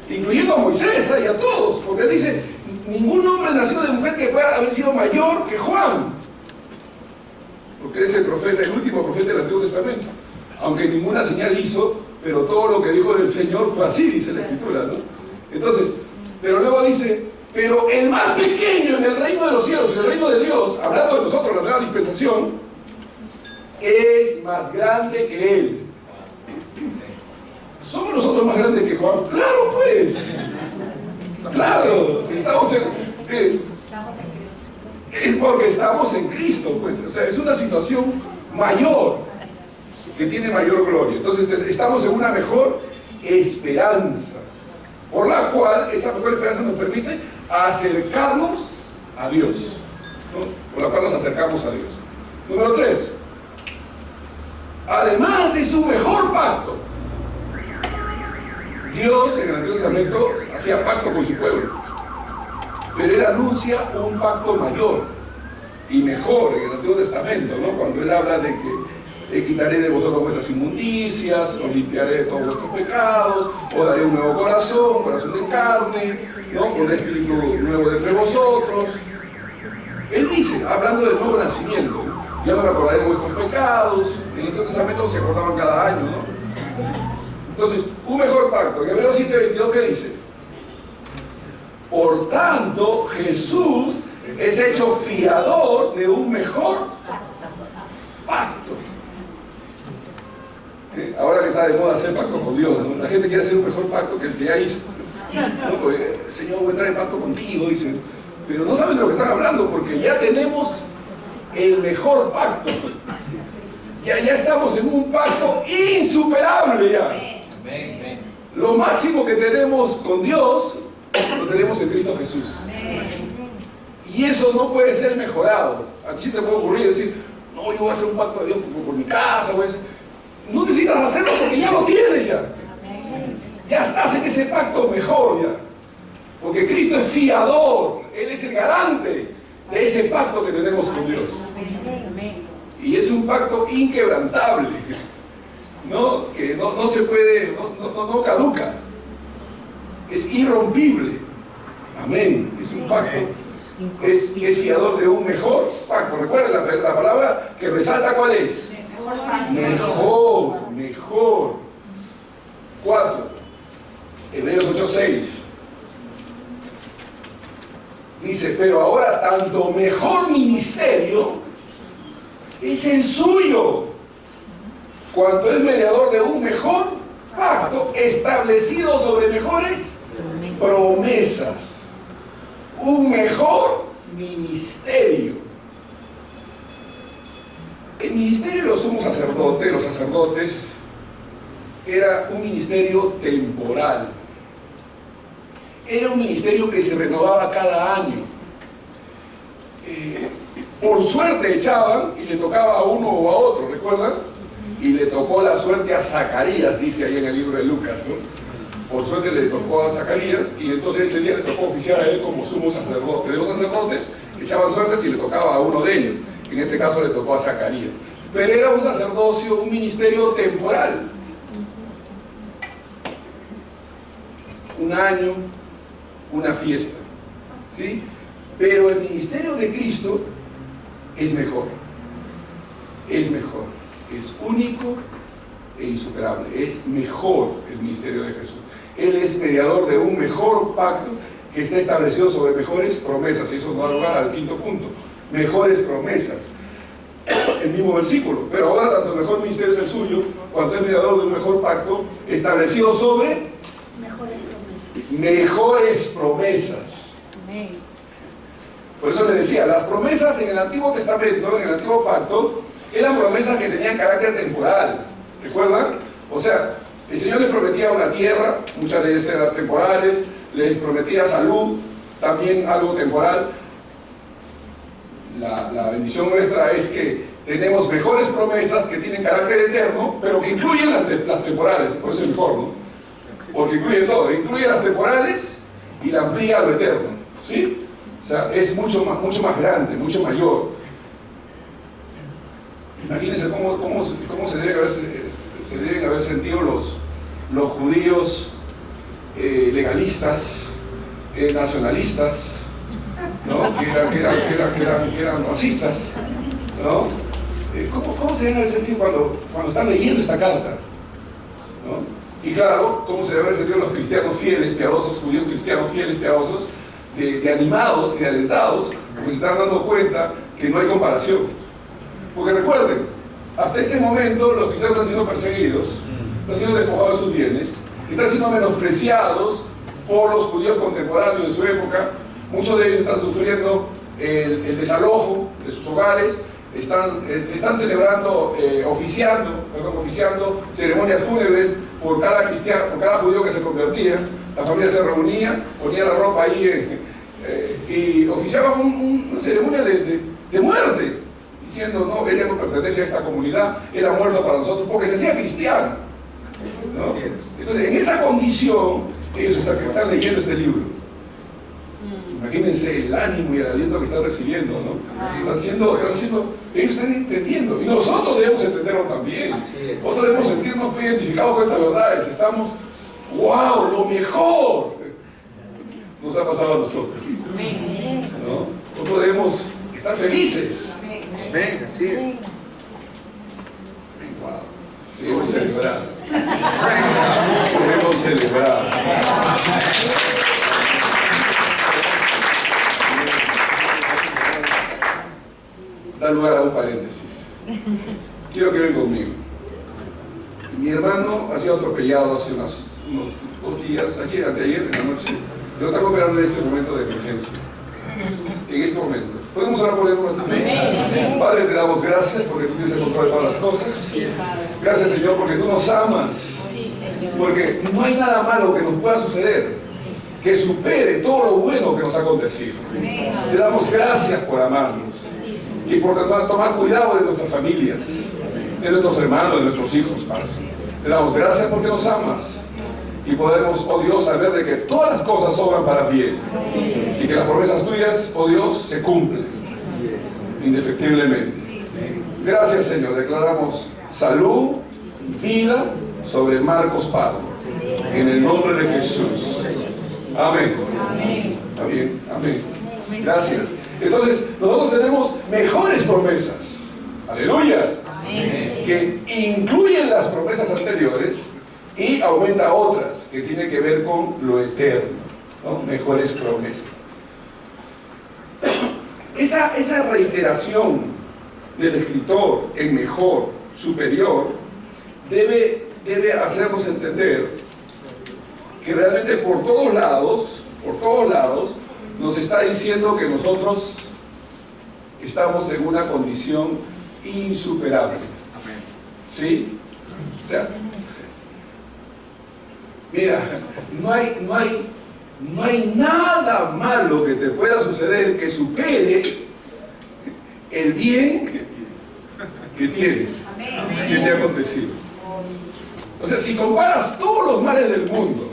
incluyendo a Moisés y a todos, porque él dice, ningún hombre nacido de mujer que pueda haber sido mayor que Juan, porque él es el profeta, el último profeta del Antiguo Testamento, aunque ninguna señal hizo, pero todo lo que dijo del Señor fue así, dice la Escritura, ¿no? Entonces, pero luego dice, pero el más pequeño en el reino de los cielos, en el reino de Dios, hablando de nosotros, la nueva dispensación, es más grande que él. ¿Somos nosotros más grandes que Juan? Claro, pues. Claro, estamos es porque estamos en Cristo, pues. O sea, es una situación mayor, que tiene mayor gloria. Entonces, estamos en una mejor esperanza, por la cual esa mejor esperanza nos permite acercarnos a Dios, ¿no? Por la cual nos acercamos a Dios. Número 3. Además, es un mejor pacto. Dios en el Antiguo Testamento hacía pacto con su pueblo, pero él anuncia un pacto mayor y mejor en el Antiguo Testamento, ¿no? Cuando él habla de que quitaré de vosotros vuestras inmundicias, os limpiaré de todos vuestros pecados, os daré un nuevo corazón de carne, ¿no? Pondré espíritu nuevo entre vosotros. Él dice, hablando del nuevo nacimiento, ¿no? Ya no me acordaré de vuestros pecados. En el Antiguo Testamento se acordaban cada año, ¿no? Entonces, un mejor pacto. En Hebreos 7:22, ¿qué dice? Por tanto, Jesús es hecho fiador de un mejor pacto. Ahora que está de moda hacer pacto con Dios, ¿no? La gente quiere hacer un mejor pacto que el que ya hizo, ¿no? Porque el Señor va a entrar en pacto contigo, dicen. Pero no saben de lo que están hablando, porque ya tenemos el mejor pacto. Ya estamos en un pacto insuperable ya. Lo máximo que tenemos con Dios Lo tenemos en Cristo Jesús. Y eso no puede ser mejorado. A ti sí te puede ocurrir decir, no, yo voy a hacer un pacto de Dios por mi casa. No necesitas hacerlo porque ya lo tienes ya. Ya estás en ese pacto mejor ya. Porque Cristo es fiador. Él es el garante de ese pacto que tenemos con Dios. Y es un pacto inquebrantable, ¿no? Que no se puede, no caduca. Es irrompible. Amén. Es un pacto, es fiador de un mejor pacto. Recuerden la palabra que resalta, ¿cuál es? Mejor. 4. Hebreos 8:6. Dice, pero ahora tanto mejor ministerio es el suyo, cuanto es mediador de un mejor pacto establecido sobre mejores promesas. Un mejor ministerio. El ministerio de los sumos sacerdotes, los sacerdotes, era un ministerio temporal. Era un ministerio que se renovaba cada año. Por suerte echaban y le tocaba a uno o a otro, ¿recuerdan? Y le tocó la suerte a Zacarías, dice ahí en el libro de Lucas, ¿no? Por suerte le tocó a Zacarías y entonces ese día le tocó oficiar a él como sumo sacerdote. De los sacerdotes echaban suertes y le tocaba a uno de ellos. En este caso le tocó a Zacarías. Pero era un sacerdocio, un ministerio temporal. Un año, una fiesta, ¿sí? Pero el ministerio de Cristo es mejor, es único e insuperable, es mejor el ministerio de Jesús. Él es mediador de un mejor pacto que está establecido sobre mejores promesas, y eso nos da lugar al quinto punto, mejores promesas. El mismo versículo, pero ahora tanto mejor ministerio es el suyo, cuanto es mediador de un mejor pacto establecido sobre mejores promesas. Por eso les decía, las promesas en el Antiguo Testamento, en el Antiguo Pacto, eran promesas que tenían carácter temporal. ¿Recuerdan? O sea, el Señor les prometía una tierra, muchas de ellas eran temporales, les prometía salud, también algo temporal. La bendición nuestra es que tenemos mejores promesas que tienen carácter eterno, pero que incluyen las temporales, por eso es mejor, ¿no? Porque incluye todo, incluye las temporales y la amplía a lo eterno, ¿sí? O sea, es mucho más grande, mucho mayor. Imagínense cómo se deben haber sentido los judíos legalistas, nacionalistas, ¿no? que eran racistas, ¿no? ¿Cómo se deben haber sentido cuando están leyendo esta carta? ¿No? Y claro, cómo se deben haber sentido los cristianos fieles, piadosos, judíos cristianos fieles, piadosos, de animados y de alentados, porque se están dando cuenta que no hay comparación. Porque recuerden, hasta este momento los cristianos están siendo perseguidos, están siendo despojados de sus bienes, están siendo menospreciados por los judíos contemporáneos de su época. Muchos de ellos están sufriendo el desalojo de sus hogares, están celebrando, oficiando ceremonias fúnebres por cada cristiano, por cada judío que se convertía. La familia se reunía, ponía la ropa ahí y oficiaban una ceremonia de muerte, diciendo, no, él ya no pertenece a esta comunidad, él ha muerto para nosotros, porque se hacía cristiano, ¿no? Entonces, en esa condición, ellos están leyendo este libro. Imagínense el ánimo y el aliento que están recibiendo, ¿no? Ellos están entendiendo, y nosotros debemos entenderlo también. Nosotros debemos sentirnos identificados con estas verdades. Estamos, ¡wow! ¡Lo mejor! Nos ha pasado a nosotros, ¿no? Nosotros debemos estar felices. Amén, así es. Wow. Debemos celebrar. Debemos celebrar. Da lugar a un paréntesis. Quiero que vengan conmigo. Mi hermano ha sido atropellado hace unos 2 días, anteayer, en la noche. Lo están operando en este momento de emergencia. En este momento. ¿Podemos ahora poner un ratito? Padre, te damos gracias porque tú tienes el control de todas las cosas. Gracias, Señor, porque tú nos amas. Porque no hay nada malo que nos pueda suceder que supere todo lo bueno que nos ha acontecido. Te damos gracias por amarnos y por tomar cuidado de nuestras familias, de nuestros hermanos, de nuestros hijos, Padre. Te damos gracias porque nos amas y podemos, oh Dios, saber de que todas las cosas obran para bien y que las promesas tuyas, oh Dios, se cumplen indefectiblemente. Gracias, Señor. Declaramos salud, vida sobre Marcos Pardo, en el nombre de Jesús. Amén. Está bien, amén. Gracias. Entonces, nosotros tenemos mejores promesas. Aleluya. Que incluyen las promesas anteriores y aumenta otras que tienen que ver con lo eterno, ¿no? Mejores promesas. Esa reiteración del escritor en mejor, superior, debe hacernos entender que realmente por todos lados, nos está diciendo que nosotros estamos en una condición insuperable. ¿Sí? O sea, mira, no hay nada malo que te pueda suceder que supere el bien que tienes, que te ha acontecido. O sea, si comparas todos los males del mundo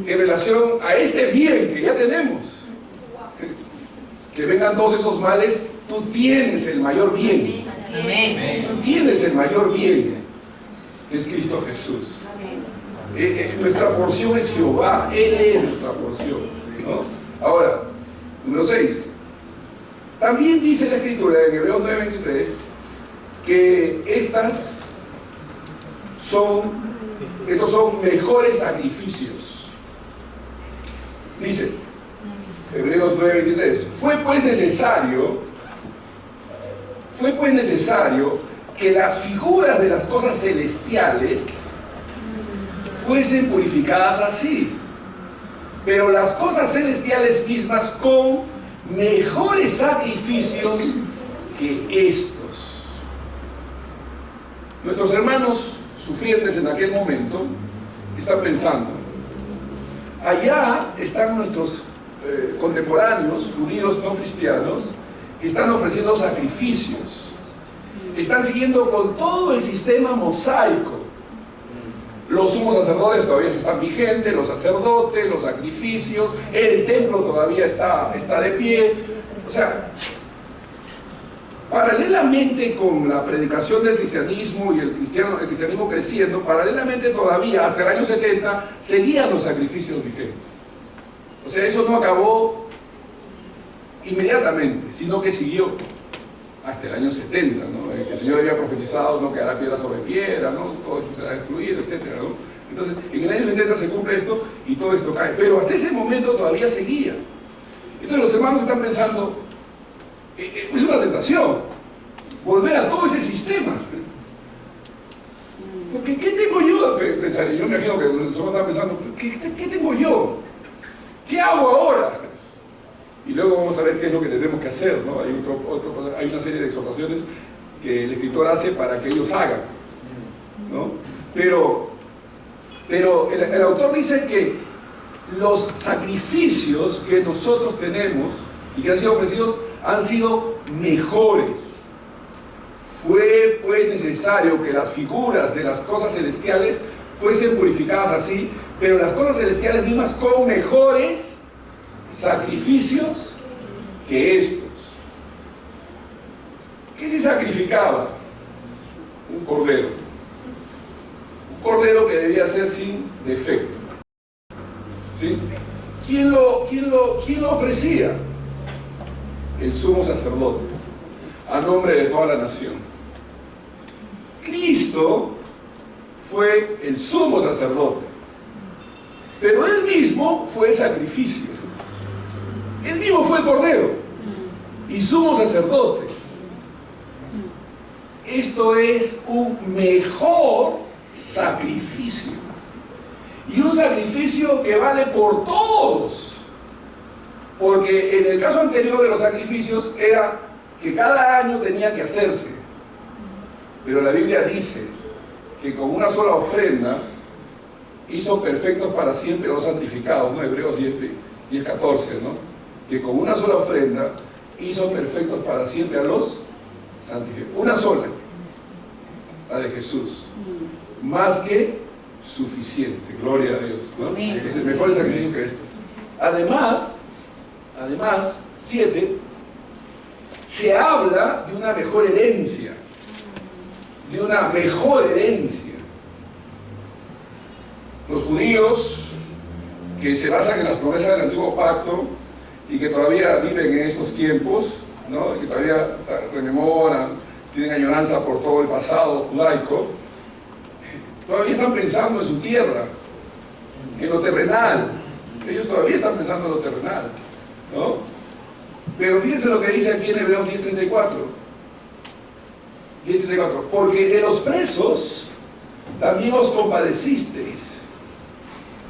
en relación a este bien que ya tenemos, que vengan todos esos males, tú tienes el mayor bien. Tú tienes el mayor bien, que es Cristo Jesús. Nuestra porción es Jehová, Él es nuestra porción, ¿no? Ahora, número 6. También dice la Escritura en Hebreos 9:23 que estos son mejores sacrificios. Dice Hebreos 9:23, fue pues necesario que las figuras de las cosas celestiales fuesen purificadas así, pero las cosas celestiales mismas con mejores sacrificios que estos. Nuestros hermanos sufrientes en aquel momento están pensando, allá están nuestros contemporáneos, judíos no cristianos, que están ofreciendo sacrificios, están siguiendo con todo el sistema mosaico. Los sumos sacerdotes todavía están vigentes, los sacerdotes, los sacrificios, el templo todavía está de pie. O sea, paralelamente con la predicación del cristianismo y el cristianismo creciendo, paralelamente todavía hasta el año 70 seguían los sacrificios vigentes. O sea, eso no acabó inmediatamente, sino que siguió hasta el año 70, ¿no? El Señor había profetizado, no quedará piedra sobre piedra, ¿no? Todo esto será destruido, etc., ¿no? Entonces, en el año 70 se cumple esto y todo esto cae. Pero hasta ese momento todavía seguía. Entonces los hermanos están pensando, es una tentación, volver a todo ese sistema. Porque, ¿qué tengo yo? Pensaré, yo me imagino que los hermanos están pensando, ¿qué tengo yo? ¿Qué hago ahora? Y luego vamos a ver qué es lo que tenemos que hacer, ¿no? Hay una serie de exhortaciones que el escritor hace para que ellos hagan, ¿no? Pero el autor dice que los sacrificios que nosotros tenemos y que han sido ofrecidos han sido mejores. Fue pues necesario que las figuras de las cosas celestiales fuesen purificadas así, pero las cosas celestiales mismas con mejores sacrificios que estos. ¿Qué se sacrificaba? Un cordero. Un cordero que debía ser sin defecto. ¿Sí? ¿Quién lo ofrecía? El sumo sacerdote, a nombre de toda la nación. Cristo fue el sumo sacerdote, pero Él mismo fue el sacrificio. Él mismo fue el cordero y sumo sacerdote. Esto es un mejor sacrificio. Y un sacrificio que vale por todos. Porque en el caso anterior de los sacrificios era que cada año tenía que hacerse. Pero la Biblia dice que con una sola ofrenda hizo perfectos para siempre a los santificados, ¿no? Hebreos 10:14, ¿no? Que con una sola ofrenda hizo perfectos para siempre a los santificados. Una sola, la de Jesús. Más que suficiente, gloria a Dios, ¿no? Entonces, mejor el sacrificio que esto. Además, 7, se habla de una mejor herencia. De una mejor herencia. Los judíos que se basan en las promesas del antiguo pacto y que todavía viven en esos tiempos, ¿no? Y que todavía rememoran, tienen añoranza por todo el pasado judaico, todavía están pensando en su tierra, en lo terrenal. Ellos todavía están pensando en lo terrenal, ¿no? Pero fíjense lo que dice aquí en Hebreos 10:34. Porque de los presos también os compadecisteis,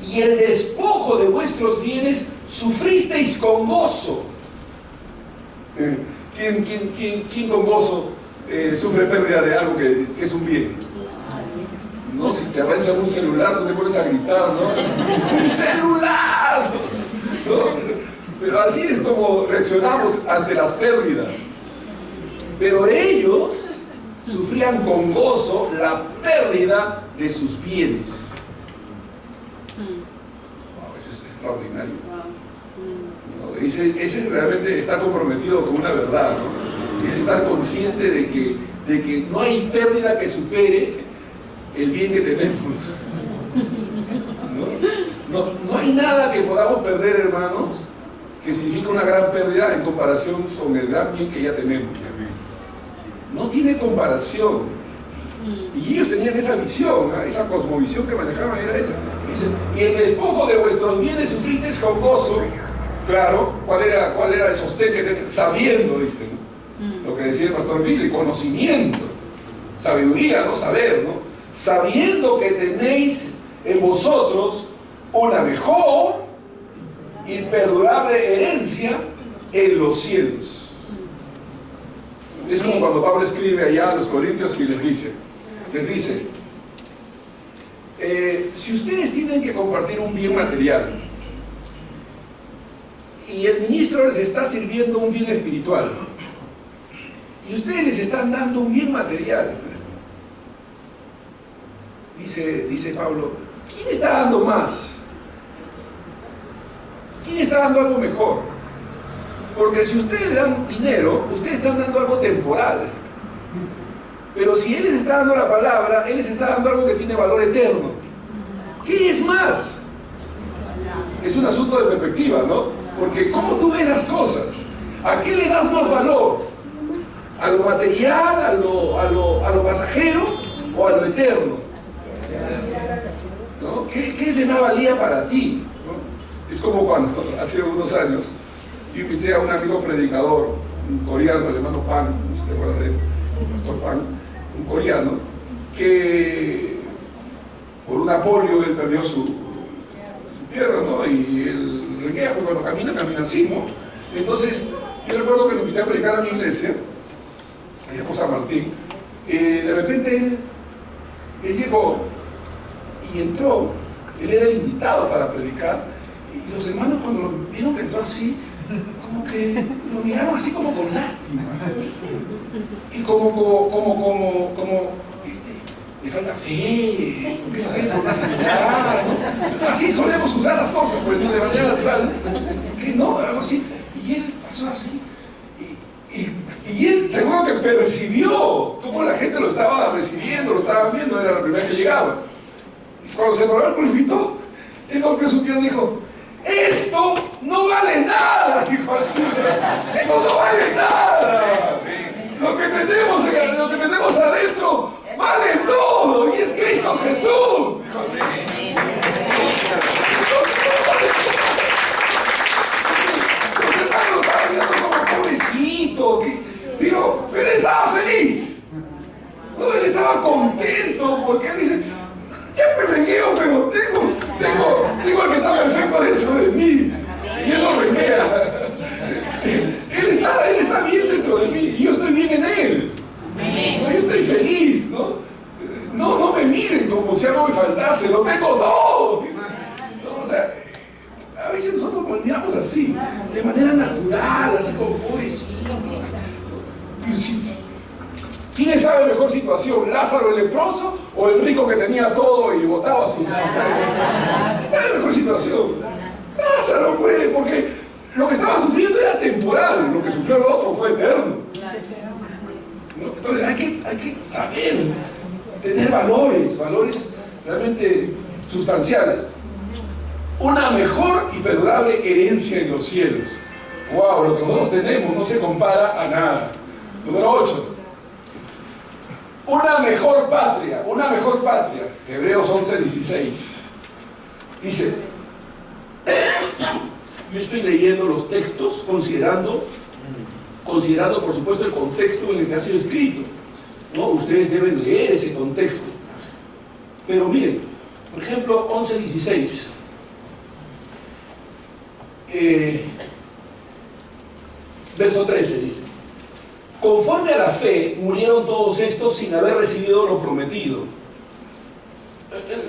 y el despojo de vuestros bienes sufristeis con gozo. ¿Quién con gozo sufre pérdida de algo que es un bien? No, si te arranchan un celular, tú te pones a gritar, ¿no? ¡Mi celular! ¿No? Pero así es como reaccionamos ante las pérdidas. Pero ellos sufrían con gozo la pérdida de sus bienes. Wow, eso es extraordinario. ¿No? Ese realmente está comprometido con una verdad, ¿no? Es estar consciente de que no hay pérdida que supere el bien que tenemos. No hay nada que podamos perder, hermanos, que significa una gran pérdida en comparación con el gran bien que ya tenemos. No tiene comparación. Y ellos tenían esa visión, ¿eh? Esa cosmovisión que manejaban era esa. Dicen, y el despojo de vuestros bienes sufristeis con gozo. Claro, ¿cuál era el sostén que tenían? Sabiendo, dicen, ¿no? Lo que decía el pastor Billy, conocimiento, sabiduría, ¿no? Saber, ¿no? Sabiendo que tenéis en vosotros una mejor y perdurable herencia en los cielos. Es como cuando Pablo escribe allá a los Corintios y les dice, si ustedes tienen que compartir un bien material y el ministro les está sirviendo un bien espiritual y ustedes les están dando un bien material, dice Pablo, ¿quién está dando más? ¿Quién está dando algo mejor? Porque si ustedes le dan dinero, ustedes están dando algo temporal. Pero si Él les está dando la palabra, Él les está dando algo que tiene valor eterno. ¿Qué es más? Es un asunto de perspectiva, ¿no? Porque ¿cómo tú ves las cosas? ¿A qué le das más valor? ¿A lo material, a lo pasajero o a lo eterno? ¿No? ¿Qué es de más valía para ti? ¿No? Es como cuando hace unos años yo invité a un amigo predicador, un coreano, el hermano Pan, no sé si te acuerdas de él, el pastor Pan, un coreano, que por una polio él perdió su pierna, ¿no? Y él reguea, pues cuando camina así, ¿no? Entonces, yo recuerdo que lo invité a predicar a mi iglesia, allá por San Martín, de repente él llegó y entró, él era el invitado para predicar, y los hermanos cuando lo vieron que entró así, como que lo miraron así como con lástima y como le falta fe, empieza a ir por una sanidad, ¿no? Así solemos usar las cosas, pues, de manera natural, que no, algo así, y él pasó así y él seguro que percibió cómo la gente lo estaba recibiendo, lo estaban viendo, era la primera vez que llegaba, y cuando se paró el púlpito, él golpeó su pierna y dijo, esto no vale nada, dijo así, esto no vale nada, lo que tenemos adentro vale todo, y es Cristo Jesús, dijo así. Los hermanos lo estaban viendo como pobrecito, pero él estaba feliz, ¿no? Él estaba contento, porque él dice, ya me rengueo, pero tengo el que está perfecto dentro de mí. Y él lo renguea. Él está bien dentro de mí y yo estoy bien en él. ¿No? Yo estoy feliz, ¿no? No me miren como si algo me faltase, lo tengo todo. miramos así, de manera natural, así como pobrecito. ¿Quién estaba en mejor situación? ¿Lázaro el leproso o el rico que tenía todo y botaba sus manos? ¿Estaba en mejor situación? Lázaro, pues, porque lo que estaba sufriendo era temporal, lo que sufrió el otro fue eterno. Entonces hay que saber, tener valores realmente sustanciales. Una mejor y perdurable herencia en los cielos. Wow, lo que nosotros tenemos no se compara a nada. Número 8. Una mejor patria. Hebreos 11:16. Dice, yo estoy leyendo los textos considerando por supuesto el contexto en el que ha sido escrito, ¿no? Ustedes deben leer ese contexto. Pero miren, por ejemplo, 11:16. Verso 13 dice: conforme a la fe murieron todos estos sin haber recibido lo prometido.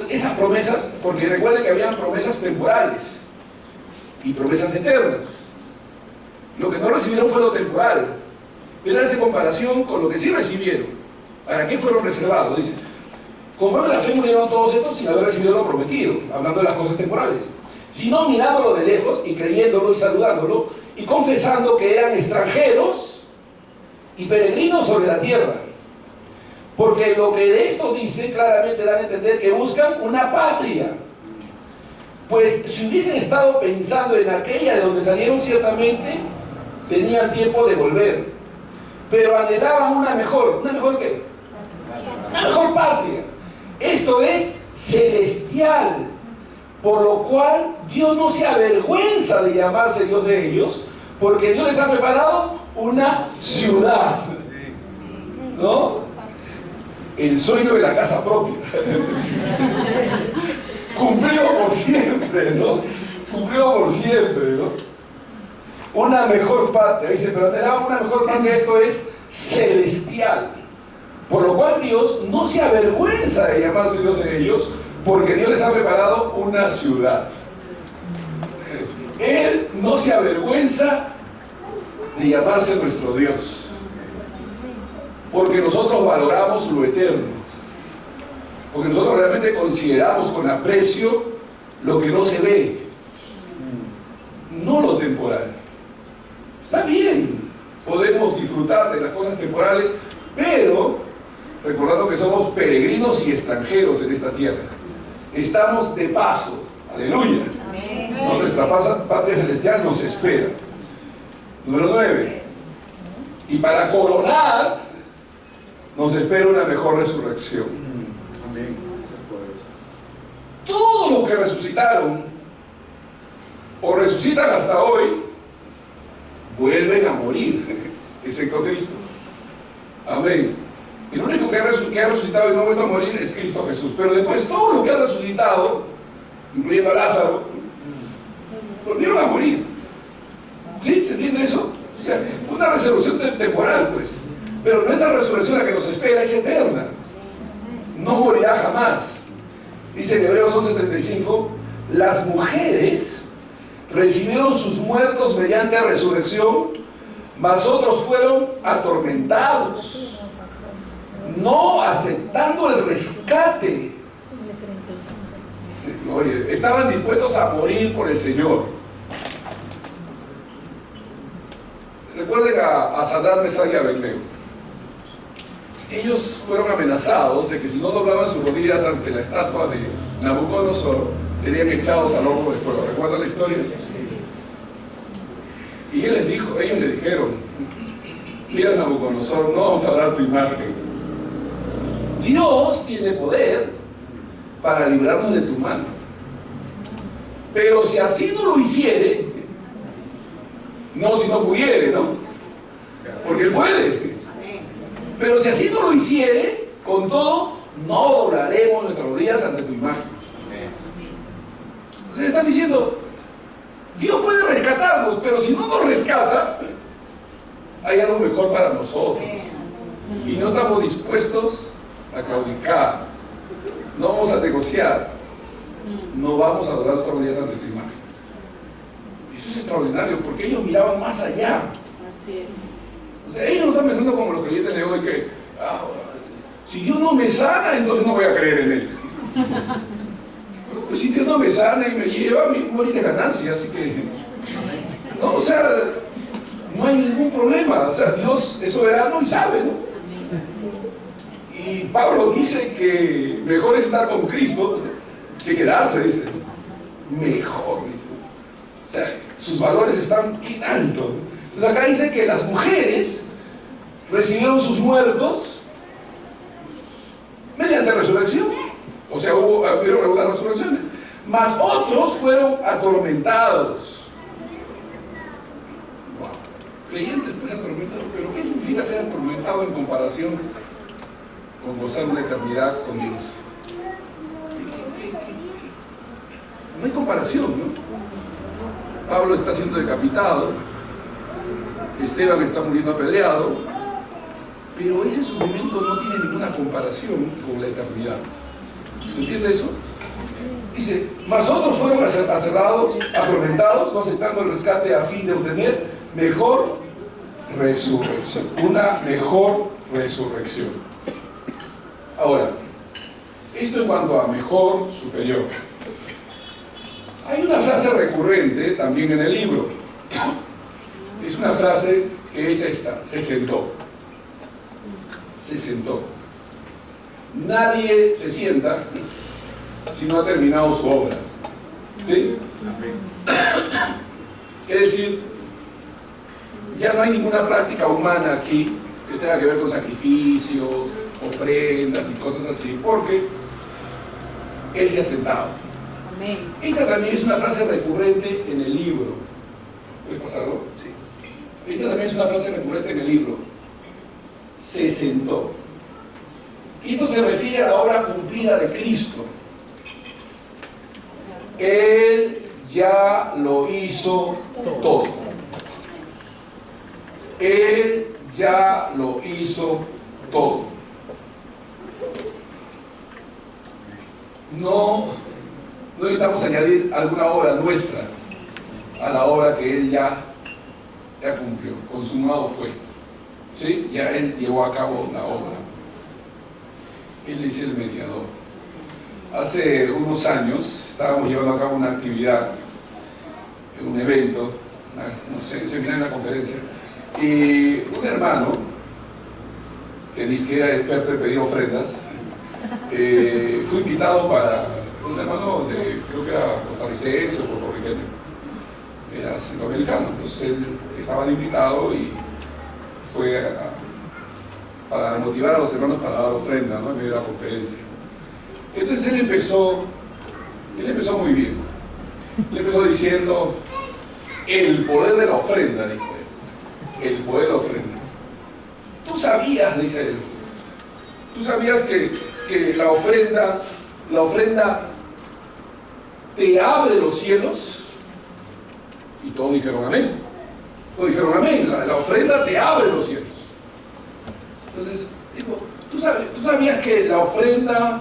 Esas promesas, porque recuerden que habían promesas temporales y promesas eternas. Lo que no recibieron fue lo temporal, pero hace comparación con lo que sí recibieron. ¿Para qué fueron reservados? Dice, conforme a la fe murieron todos estos sin haber recibido lo prometido, hablando de las cosas temporales, sino mirándolo de lejos y creyéndolo y saludándolo y confesando que eran extranjeros y peregrinos sobre la tierra. Porque lo que de esto dice claramente da a entender que buscan una patria. Pues si hubiesen estado pensando en aquella de donde salieron, ciertamente tenían tiempo de volver. Pero anhelaban una mejor. ¿Una mejor qué? Una mejor patria. Esto es celestial. Por lo cual Dios no se avergüenza de llamarse Dios de ellos, porque Dios les ha preparado una ciudad, ¿no? El sueño de la casa propia. Cumplido por siempre, ¿no? Cumplido por siempre, ¿no? Una mejor patria. Dice, pero anhelaban una mejor patria, esto es celestial. Por lo cual Dios no se avergüenza de llamarse Dios de ellos, porque Dios les ha preparado una ciudad. Él no se avergüenza de llamarse nuestro Dios, porque nosotros valoramos lo eterno, porque nosotros realmente consideramos con aprecio lo que no se ve, no lo temporal. Está bien, podemos disfrutar de las cosas temporales, pero recordando que somos peregrinos y extranjeros en esta tierra. Estamos de paso, aleluya. ¿No? Nuestra patria celestial nos espera. Número 9. Y para coronar, nos espera una mejor resurrección. Todos los que resucitaron o resucitan hasta hoy vuelven a morir, excepto Cristo. Amén. El único que ha resucitado y no ha vuelto a morir es Cristo Jesús. Pero después todos los que han resucitado, incluyendo a Lázaro, volvieron a morir. ¿Sí? ¿Se entiende eso? O sea, fue una resurrección temporal, pues. Pero nuestra resurrección, la que nos espera, es eterna. No morirá jamás. Dice en Hebreos 11:35, las mujeres recibieron sus muertos mediante resurrección, mas otros fueron atormentados, no aceptando el rescate. Gloria. Estaban dispuestos a morir por el Señor. Recuerden a Sadrach, Mesach y Abednego. Ellos fueron amenazados de que si no doblaban sus rodillas ante la estatua de Nabucodonosor, serían echados al horno de fuego. ¿Recuerdan la historia? Y ellos le dijeron, mira Nabucodonosor, no vamos a adorar tu imagen. Dios tiene poder para librarnos de tu mano. Pero si así no lo hiciere, no si no pudiere, ¿no? Porque Él puede. Pero si así no lo hiciere, con todo, no doblaremos nuestras rodillas ante tu imagen. O sea, están diciendo, Dios puede rescatarnos, pero si no nos rescata, hay algo mejor para nosotros. Y no estamos dispuestos a claudicar, no vamos a negociar, no vamos a adorar nuestras rodillas ante tu imagen. Eso es extraordinario, porque ellos miraban más allá. Así es. O sea, ellos no están pensando como los creyentes de hoy que si Dios no me sana, entonces no voy a creer en Él. Pues si Dios no me sana y me lleva, mi morir es ganancia, así que... No, o sea, no hay ningún problema. O sea, Dios es soberano y sabe, ¿no? Y Pablo dice que mejor es estar con Cristo que quedarse, dice. Mejor, dice. O sea, sus valores están bien altos. Entonces acá dice que las mujeres recibieron sus muertos mediante resurrección. O sea, hubieron algunas resurrecciones. Mas otros fueron atormentados. Wow. Creyentes pues atormentados. Pero ¿qué significa ser atormentado en comparación con gozar una eternidad con Dios? No hay comparación, ¿no? Pablo está siendo decapitado, Esteban está muriendo apedreado, pero ese sufrimiento no tiene ninguna comparación con la eternidad. ¿Se entiende eso? Dice, mas otros fueron aserrados, atormentados, no aceptando el rescate a fin de obtener mejor resurrección, una mejor resurrección. Ahora, esto en cuanto a mejor, superior. Hay una frase recurrente también en el libro. Es una frase que es esta: se sentó. Se sentó. Nadie se sienta si no ha terminado su obra. ¿Sí? Es decir, ya no hay ninguna práctica humana aquí que tenga que ver con sacrificios, ofrendas y cosas así, porque Él se ha sentado. Amén. Esta también es una frase recurrente en el libro. ¿Puedes pasarlo? Sí. Esta también es una frase recurrente en el libro. Se sentó. Y esto se refiere a la obra cumplida de Cristo. Él ya lo hizo todo. Él ya lo hizo todo. No necesitamos añadir alguna obra nuestra a la obra que Él ya cumplió, consumado fue. ¿Sí? Ya Él llevó a cabo la obra. Él es el mediador. Hace unos años estábamos llevando a cabo una actividad, un evento, no sé, un seminario, una conferencia, y un hermano, que ni siquiera era experto en pedir ofrendas, fue invitado para un hermano creo que era costarricense o puertorriqueño, era centroamericano, entonces él estaba de invitado y fue para motivar a los hermanos para dar ofrenda, ¿no? En medio de la conferencia. Entonces él empezó muy bien. Él empezó diciendo: el poder de la ofrenda, dijo él. El poder de la ofrenda. Tú sabías, dice él, tú sabías que la ofrenda te abre los cielos. Y todos dijeron amén. Todos dijeron amén. La ofrenda te abre los cielos. Entonces, digo, ¿tú sabías que la ofrenda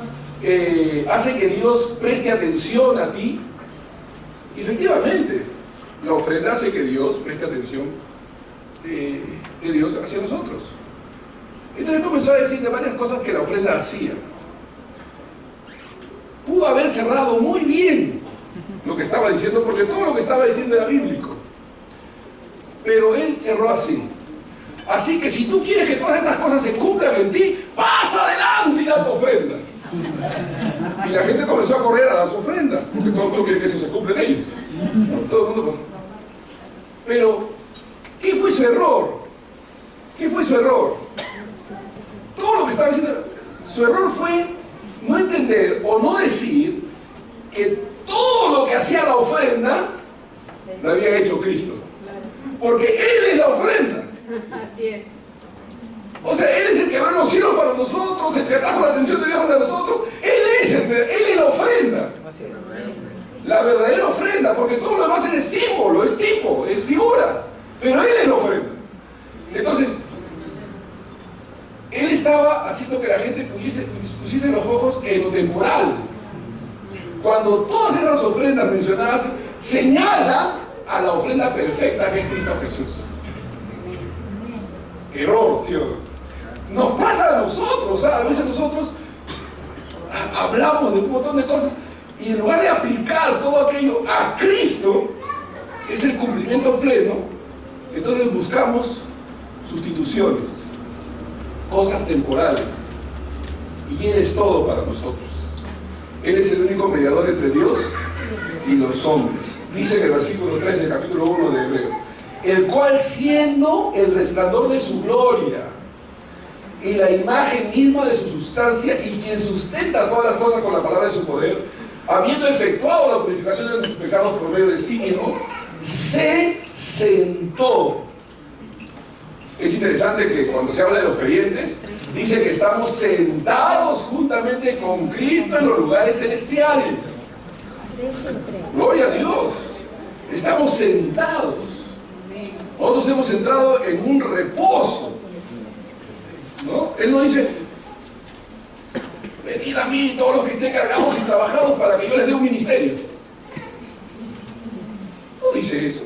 hace que Dios preste atención a ti? Y efectivamente, la ofrenda hace que Dios preste atención de Dios hacia nosotros. Entonces comenzó a decir de varias cosas que la ofrenda hacía. Pudo haber cerrado muy bien lo que estaba diciendo, porque todo lo que estaba diciendo era bíblico. Pero él cerró así: así que si tú quieres que todas estas cosas se cumplan en ti, pasa adelante y da tu ofrenda. Y la gente comenzó a correr a dar su ofrenda, porque todo el mundo quiere que eso se cumpla en ellos. Todo el mundo. Pero, ¿qué fue su error? ¿Qué fue su error? Todo lo que estaba diciendo, su error fue no entender o no decir que todo lo que hacía la ofrenda lo había hecho Cristo. Porque Él es la ofrenda. Así es. O sea, Él es el que abre los cielos para nosotros, el que atrajo la atención de Dios hacia nosotros. Él es la ofrenda. La verdadera ofrenda, porque todo lo demás es símbolo, es tipo, es figura. Pero Él es la ofrenda. Entonces, Él estaba haciendo que la gente pusiese los ojos en lo temporal. Cuando todas esas ofrendas mencionadas señalan a la ofrenda perfecta que es Cristo Jesús. Error, ¿sí o no? Nos pasa a nosotros, ¿sabes? A veces nosotros hablamos de un montón de cosas y en lugar de aplicar todo aquello a Cristo, que es el cumplimiento pleno, entonces buscamos sustituciones, cosas temporales. Y Él es todo para nosotros. Él es el único mediador entre Dios y los hombres. Dice en el versículo 3 del capítulo 1 de Hebreos, el cual siendo el resplandor de su gloria y la imagen misma de su sustancia, y quien sustenta todas las cosas con la palabra de su poder, habiendo efectuado la purificación de nuestros pecados por medio de sí mismo, se sentó. Es interesante que cuando se habla de los creyentes, dice que estamos sentados juntamente con Cristo en los lugares celestiales. Gloria a Dios. Estamos sentados. Nosotros hemos entrado en un reposo, ¿no? Él no dice, venid a mí todos los que estén cargados y trabajados para que yo les dé un ministerio. No dice eso.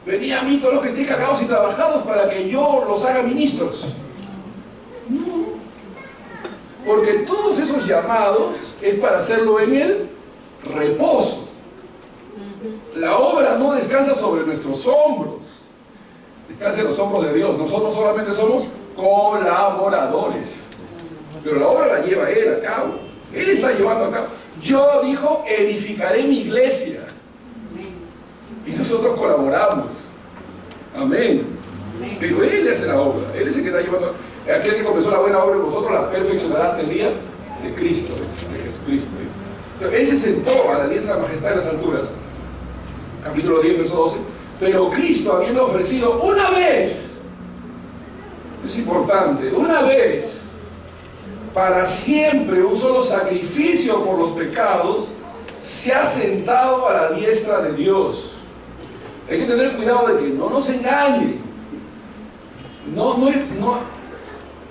Venid a mí todos los que estén cargados y trabajados para que yo los haga ministros. No. Porque todos esos llamados es para hacerlo en el reposo. La obra no descansa sobre nuestros hombros. Descansa en los hombros de Dios. Nosotros solamente somos colaboradores. Pero la obra la lleva Él a cabo. Él está llevando a cabo. Yo, dijo, edificaré mi iglesia. Y nosotros colaboramos. Amén. Pero Él hace la obra. Él es el que está llevando. Aquel que comenzó la buena obra en vosotros la perfeccionará hasta el día de Cristo, de Jesucristo. Él se sentó a la diestra de la majestad de las alturas. Capítulo 10, verso 12. Pero Cristo, habiendo ofrecido una vez, es importante, una vez, para siempre, un solo sacrificio por los pecados, se ha sentado a la diestra de Dios. Hay que tener cuidado de que no nos engañen.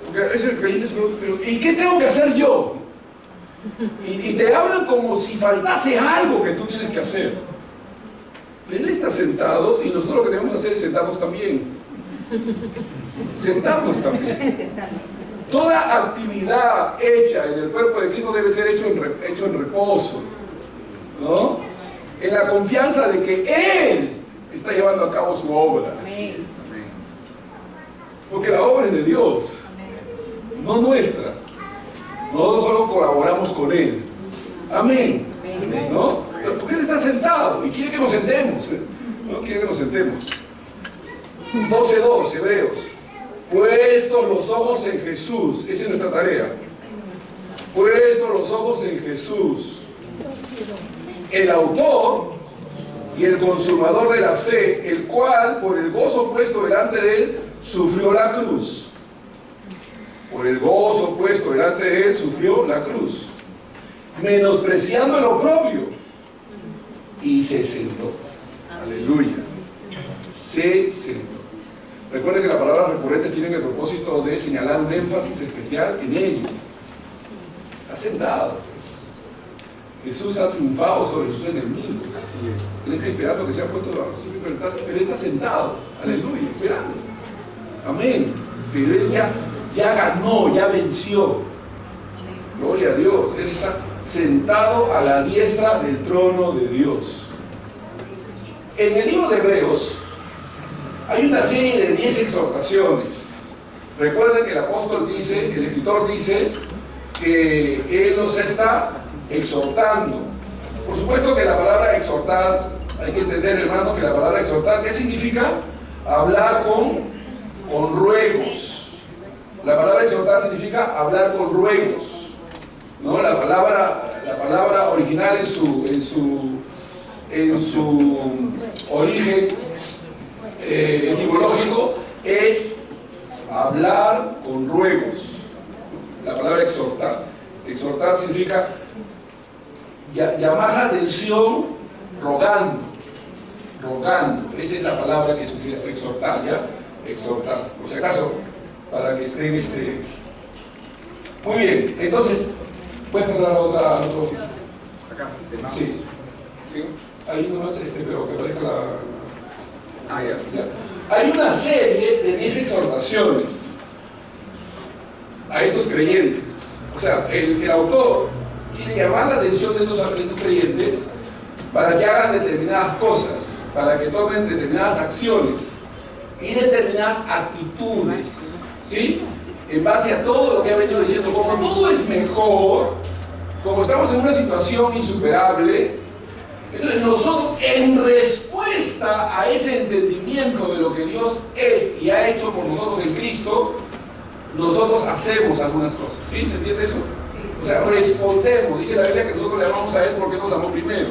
Porque a veces el creyente es, pero ¿y qué tengo que hacer yo? Y te hablan como si faltase algo que tú tienes que hacer. Pero Él está sentado y nosotros lo que tenemos que hacer es sentarnos también. Sentarnos también. Toda actividad hecha en el cuerpo de Cristo debe ser hecho en reposo, ¿no? En la confianza de que Él está llevando a cabo su obra. Porque la obra es de Dios, no nuestra. Nosotros solo colaboramos con Él. Amén. ¿No? Porque Él está sentado y quiere que nos sentemos. ¿No? Quiere que nos sentemos. 12:2, Hebreos. Puestos los ojos en Jesús. Esa es nuestra tarea. Puestos los ojos en Jesús, el autor y el consumador de la fe, el cual, por el gozo puesto delante de Él, sufrió la cruz. Por el gozo puesto delante de Él, sufrió la cruz, menospreciando el oprobio, y se sentó. Aleluya. Se sentó. Recuerden que las palabras recurrentes tienen el propósito de señalar un énfasis especial en ello. Está sentado. Jesús ha triunfado sobre sus enemigos. Él está esperando que sea puesto bajo su libertad, pero Él está sentado. Aleluya, esperando. Amén. Pero Él ya ganó, ya venció. Gloria a Dios. Él está sentado a la diestra del trono de Dios. En el libro de Hebreos hay una serie de 10 exhortaciones. Recuerden que el apóstol dice, el escritor dice, que Él nos está exhortando. Por supuesto que la palabra exhortar, hay que entender, hermanos, que la palabra exhortar, ¿qué significa? Hablar con ruegos. La palabra exhortar significa hablar con ruegos, ¿no? La palabra original en su origen etimológico es hablar con ruegos. La palabra exhortar. Exhortar significa llamar la atención rogando. Esa es la palabra que significa exhortar, ¿ya? Exhortar. Por si acaso, para que estén Muy bien, entonces, ¿puedes pasar a la otra? Acá, sí. ¿Sí? Ahí nomás, pero que aparezca la Hay una serie de 10 exhortaciones a estos creyentes. O sea, el autor quiere llamar la atención de estos creyentes para que hagan determinadas cosas, para que tomen determinadas acciones y determinadas actitudes, ¿sí? En base a todo lo que ha venido diciendo, como todo es mejor, como estamos en una situación insuperable, entonces nosotros, en respuesta a ese entendimiento de lo que Dios es y ha hecho por nosotros en Cristo, nosotros hacemos algunas cosas. ¿Sí? ¿Se entiende eso? O sea, respondemos. Dice la Biblia que nosotros le amamos a Él porque nos amó primero,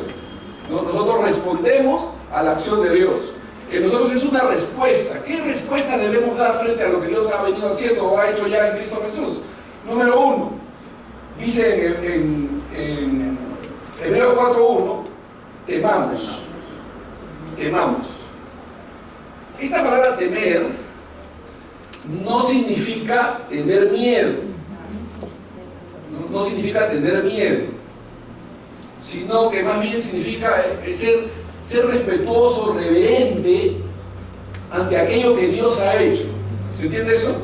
¿no? Nosotros respondemos a la acción de Dios. En nosotros es una respuesta. ¿Qué respuesta debemos dar frente a lo que Dios ha venido haciendo o ha hecho ya en Cristo Jesús? Número 1, dice en Hebreos 4:1, temamos. Temamos. Esta palabra temer no significa tener miedo. No significa tener miedo, sino que más bien significa ser respetuoso, reverente ante aquello que Dios ha hecho. ¿Se entiende eso?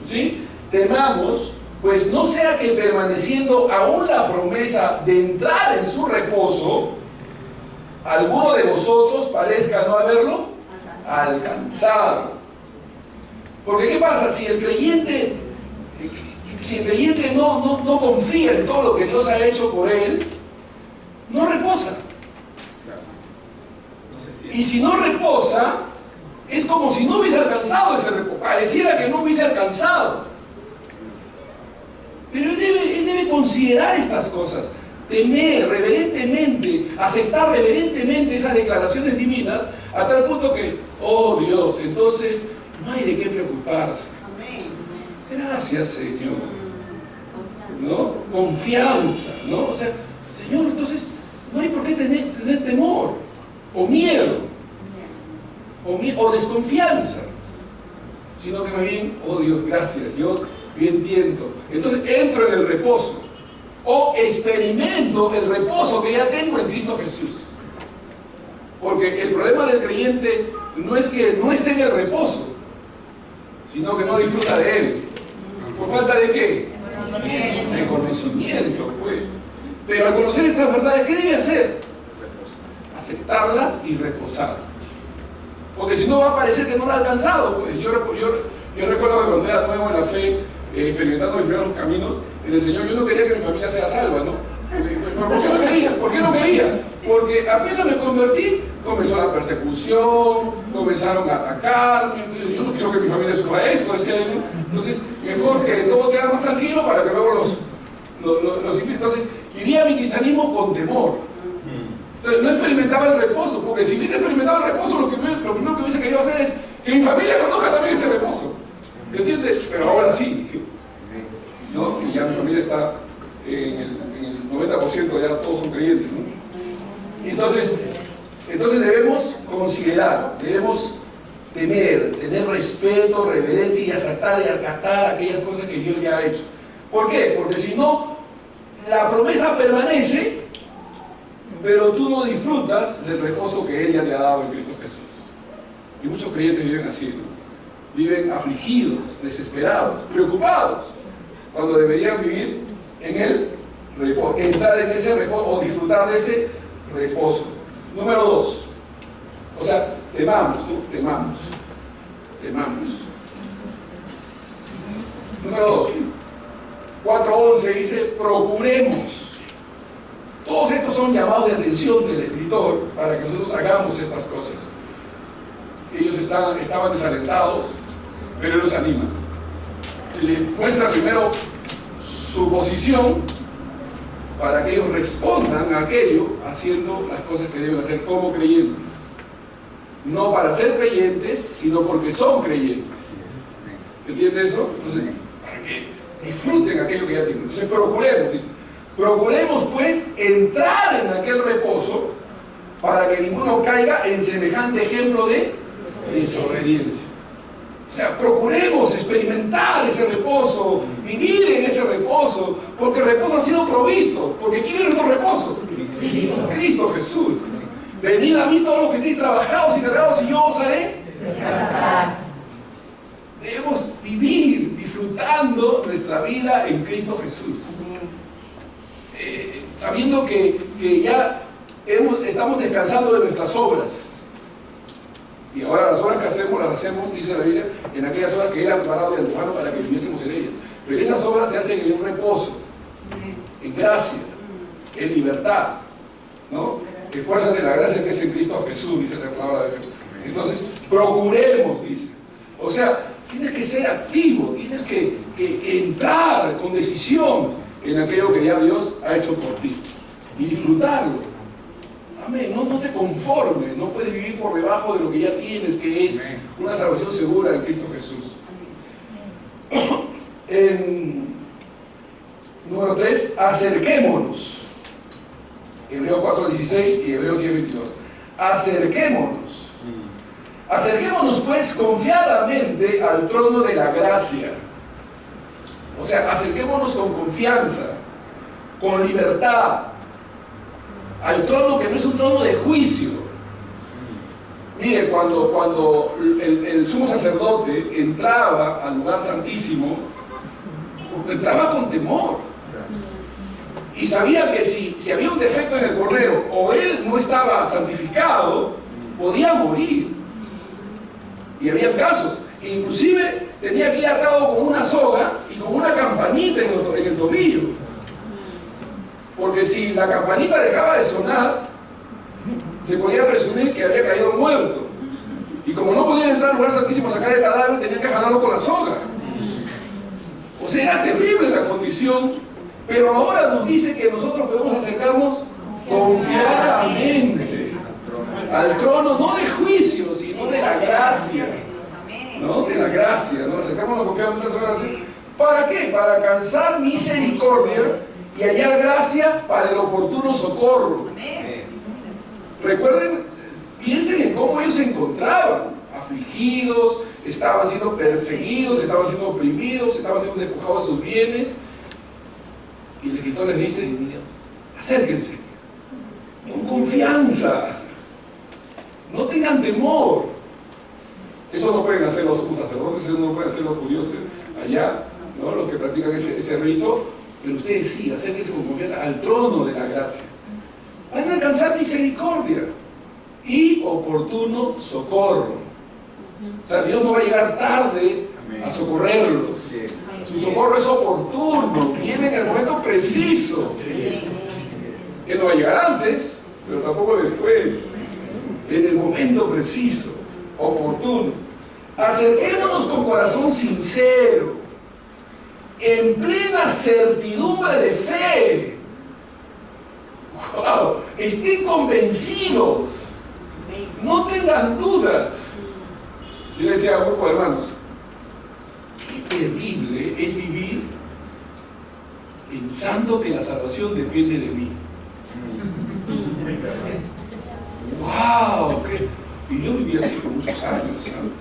¿Sí? Temamos, pues no sea que permaneciendo aún la promesa de entrar en su reposo, alguno de vosotros parezca no haberlo alcanzado. Porque ¿qué pasa? Si el creyente no confía en todo lo que Dios ha hecho por él, no reposa. Y si no reposa, es como si no hubiese alcanzado ese reposo. Pareciera que no hubiese alcanzado. Pero él debe considerar estas cosas. Temer reverentemente, aceptar reverentemente esas declaraciones divinas, a tal punto que, oh Dios, entonces no hay de qué preocuparse. Gracias, Señor. ¿No? Confianza, ¿no? O sea, Señor, entonces no hay por qué tener temor, o miedo, o desconfianza, sino que más bien, oh Dios, gracias, yo entiendo. Entonces entro en el reposo, o experimento el reposo que ya tengo en Cristo Jesús. Porque el problema del creyente no es que no esté en el reposo, sino que no disfruta de él. ¿Por falta de qué? De conocimiento, pues. Pero al conocer estas verdades, ¿qué debe hacer? Aceptarlas y reposar. Porque si no va a parecer que no lo ha alcanzado, pues. Yo recuerdo que cuando era nuevo en la fe, experimentando mis primeros caminos en el Señor, yo no quería que mi familia sea salva, ¿no? ¿Por qué no quería? ¿Por qué no quería? Porque apenas me convertí, comenzó la persecución, comenzaron a atacarme. Yo no quiero que mi familia sufra esto, decía yo. Entonces, mejor que todo quede más tranquilo para que luego los entonces, vivía mi cristianismo con temor. Entonces, no experimentaba el reposo, porque si hubiese experimentado el reposo, lo primero que hubiese querido hacer es que mi familia conozca también este reposo. ¿Se entiende? Pero ahora sí, ¿no? Y ya mi familia está en el 90%, ya todos son creyentes, ¿no? Entonces debemos considerar, debemos temer, tener respeto, reverencia y aceptar y acatar aquellas cosas que Dios ya ha hecho. ¿Por qué? Porque si no, la promesa permanece, pero tú no disfrutas del reposo que Él ya te ha dado en Cristo Jesús. Y muchos creyentes viven así, ¿no? Viven afligidos, desesperados, preocupados, cuando deberían vivir en el reposo, entrar en ese reposo o disfrutar de ese reposo. Número 2, o sea, temamos, ¿no? Temamos. Número 2, 4:11 dice, procuremos. Todos estos son llamados de atención del escritor para que nosotros hagamos estas cosas. Ellos estaban desalentados, pero Él los anima. Le muestra primero su posición para que ellos respondan a aquello haciendo las cosas que deben hacer como creyentes. No para ser creyentes, sino porque son creyentes. ¿Entiende eso? Entonces, para que disfruten aquello que ya tienen. Entonces, procuremos, dice. Procuremos, pues, entrar en aquel reposo para que ninguno caiga en semejante ejemplo de desobediencia. O sea, procuremos experimentar ese reposo, vivir en ese reposo, porque el reposo ha sido provisto. Porque ¿quién es nuestro reposo? Cristo Jesús. Venid a mí todos los que estéis trabajados y cargados y yo os haré Descansar. Debemos vivir disfrutando nuestra vida en Cristo Jesús. Sabiendo que ya estamos descansando de nuestras obras. Y ahora las obras que hacemos, las hacemos, dice la Biblia, en aquellas obras que Él ha preparado de antemano para que viviésemos en ellas. Pero esas obras se hacen en un reposo, en gracia, en libertad, ¿no? Que fuerzas de la gracia que es en Cristo Jesús, dice la palabra de Dios. Entonces, procuremos, dice. O sea, tienes que ser activo, tienes que entrar con decisión en aquello que ya Dios ha hecho por ti y disfrutarlo. Amén. No te conformes, no puedes vivir por debajo de lo que ya tienes, que es una salvación segura en Cristo Jesús. Número 3, acerquémonos. Hebreos 4:16 y Hebreos 10:22. Acerquémonos. Acerquémonos pues confiadamente al trono de la gracia. O sea, acerquémonos con confianza, con libertad, al trono que no es un trono de juicio. Mire, cuando el sumo sacerdote entraba al lugar santísimo, entraba con temor. Y sabía que si había un defecto en el cordero o él no estaba santificado, podía morir. Y había casos que inclusive tenía que ir atado con una soga y con una campanita en el tobillo. Porque si la campanita dejaba de sonar, se podía presumir que había caído muerto. Y como no podían entrar al lugar santísimo a sacar el cadáver, tenían que jalarlo con la soga. O sea, era terrible la condición, pero ahora nos dice que nosotros podemos acercarnos confiadamente al trono, no de juicio, sino de la gracia. ¿No? De la gracia, ¿no? Acercarnos confiadamente al trono de la gracia. ¿Para qué? Para alcanzar misericordia y hallar gracia para el oportuno socorro. Recuerden, piensen en cómo ellos se encontraban, afligidos, estaban siendo perseguidos, estaban siendo oprimidos, estaban siendo despojados de sus bienes. Y el escritor les dice, acérquense, con confianza, no tengan temor. Eso no pueden hacer los sacerdotes, eso no pueden hacer los judíos allá, ¿no? Los que practican ese rito, pero ustedes sí, acérquense con confianza al trono de la gracia. Van a alcanzar misericordia y oportuno socorro. O sea, Dios no va a llegar tarde a socorrerlos. Su socorro es oportuno, viene en el momento preciso. Él no va a llegar antes, pero tampoco después. En el momento preciso, oportuno. Acerquémonos con corazón sincero, en plena certidumbre de fe. ¡Wow! Estén convencidos, no tengan dudas. Yo le decía a un grupo de hermanos, qué terrible es vivir pensando que la salvación depende de mí. ¡Wow! Y yo viví así por muchos años, ¿sabes?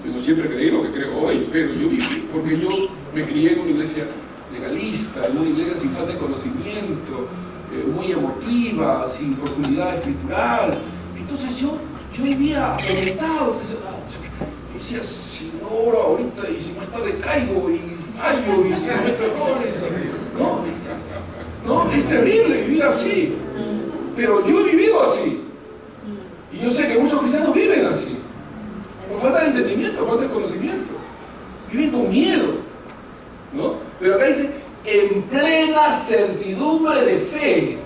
Yo no siempre creí lo que creo hoy, pero yo viví, porque yo me crié en una iglesia legalista, en una iglesia sin falta de conocimiento, muy emotiva, sin profundidad escritural. Entonces yo vivía atormentado. Yo decía, si no oro ahorita y si más tarde caigo y fallo y si cometo errores, ¿no? Es terrible vivir así. Pero yo he vivido así. Y yo sé que muchos cristianos viven así. Por falta de entendimiento, falta de conocimiento. Viven con miedo, ¿no? Pero acá dice, en plena certidumbre de fe,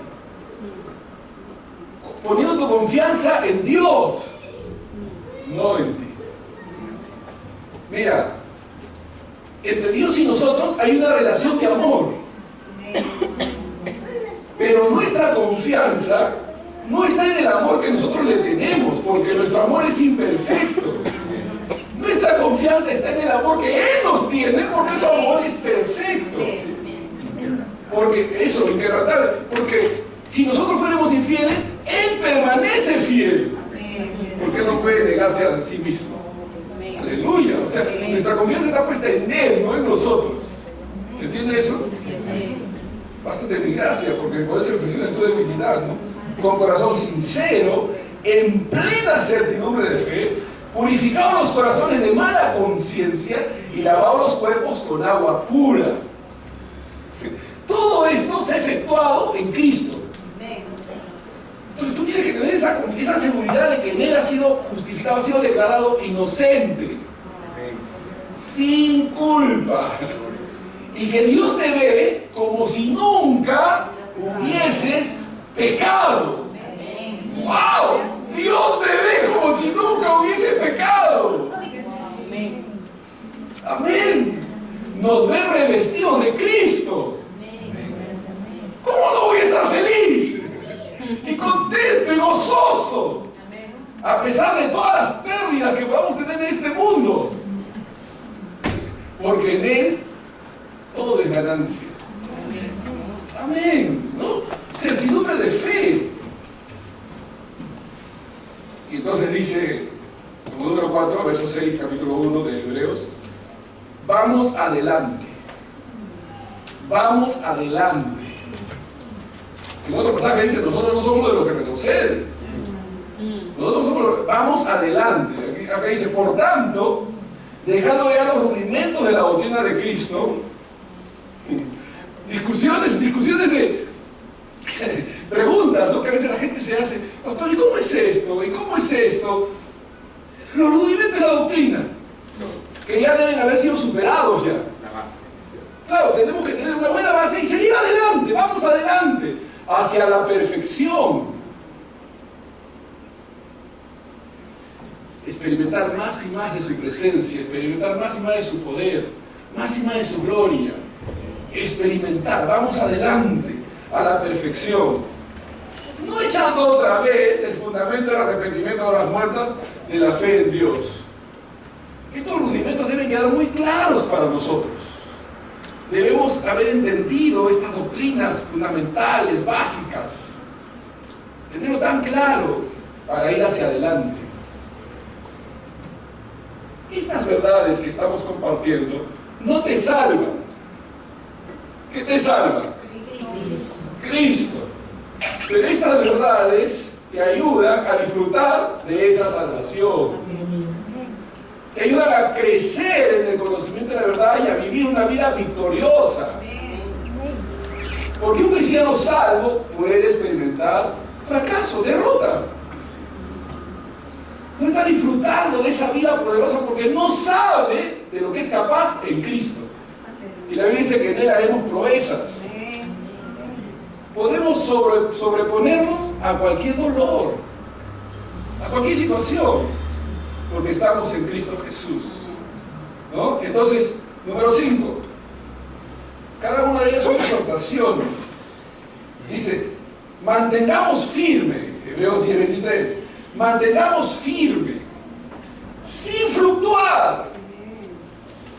poniendo tu confianza en Dios, no en ti. Mira, entre Dios y nosotros hay una relación de amor, pero nuestra confianza no está en el amor que nosotros le tenemos, porque nuestro amor es imperfecto. Nuestra confianza está en el amor que Él nos tiene, porque su amor es perfecto. Porque eso, inquebrantable. Porque si nosotros fuéramos infieles, Él permanece fiel. Porque Él no puede negarse a sí mismo. Aleluya. O sea, nuestra confianza está puesta en Él, no en nosotros. ¿Se entiende eso? Basta de mi gracia, porque por eso reflexiona en tu debilidad, ¿no? Con corazón sincero, en plena certidumbre de fe, purificado los corazones de mala conciencia y lavado los cuerpos con agua pura. Todo esto se ha efectuado en Cristo. Entonces tú tienes que tener esa seguridad de que en Él ha sido justificado, ha sido declarado inocente, sin culpa, y que Dios te ve como si nunca hubieses pecado. ¡Wow! Dios me ve como si nunca hubiese pecado. Amén. Nos ve revestidos de Cristo. ¿Cómo no voy a estar feliz y contento y gozoso a pesar de todas las pérdidas que podamos tener en este mundo? Porque en Él todo es ganancia. Amén, ¿no? Certidumbre de fe. Y entonces dice, como número 4, verso 6, capítulo 1 de Hebreos, vamos adelante. Vamos adelante. En otro pasaje dice, nosotros no somos de los que retroceden. Nosotros somos vamos adelante. Acá dice, por tanto, dejando ya los rudimentos de la doctrina de Cristo, discusiones de preguntas, ¿no? Que a veces la gente se hace, pastor, ¿y cómo es esto? ¿Y cómo es esto? Los rudimentos de la doctrina, que ya deben haber sido superados ya. Claro, tenemos que tener una buena base y seguir adelante, vamos adelante, hacia la perfección. Experimentar más y más de su presencia, experimentar más y más de su poder, más y más de su gloria. Experimentar, vamos adelante a la perfección. No echando otra vez el fundamento del arrepentimiento de las muertas de la fe en Dios. Estos rudimentos deben quedar muy claros para nosotros. Debemos haber entendido estas doctrinas fundamentales, básicas. Tenerlo tan claro para ir hacia adelante. Estas verdades que estamos compartiendo no te salvan. ¿Qué te salva? Cristo. Pero estas verdades te ayudan a disfrutar de esa salvación. Te ayudan a crecer en el conocimiento de la verdad y a vivir una vida victoriosa. Porque un cristiano salvo puede experimentar fracaso, derrota. No está disfrutando de esa vida poderosa porque no sabe de lo que es capaz en Cristo. Y la Biblia dice que en Él haremos proezas. Podemos sobreponernos a cualquier dolor, a cualquier situación, porque estamos en Cristo Jesús, ¿no? Entonces, número 5, cada una de ellas son exhortaciones. Dice, mantengamos firme, Hebreos 10:23, mantengamos firme, sin fluctuar,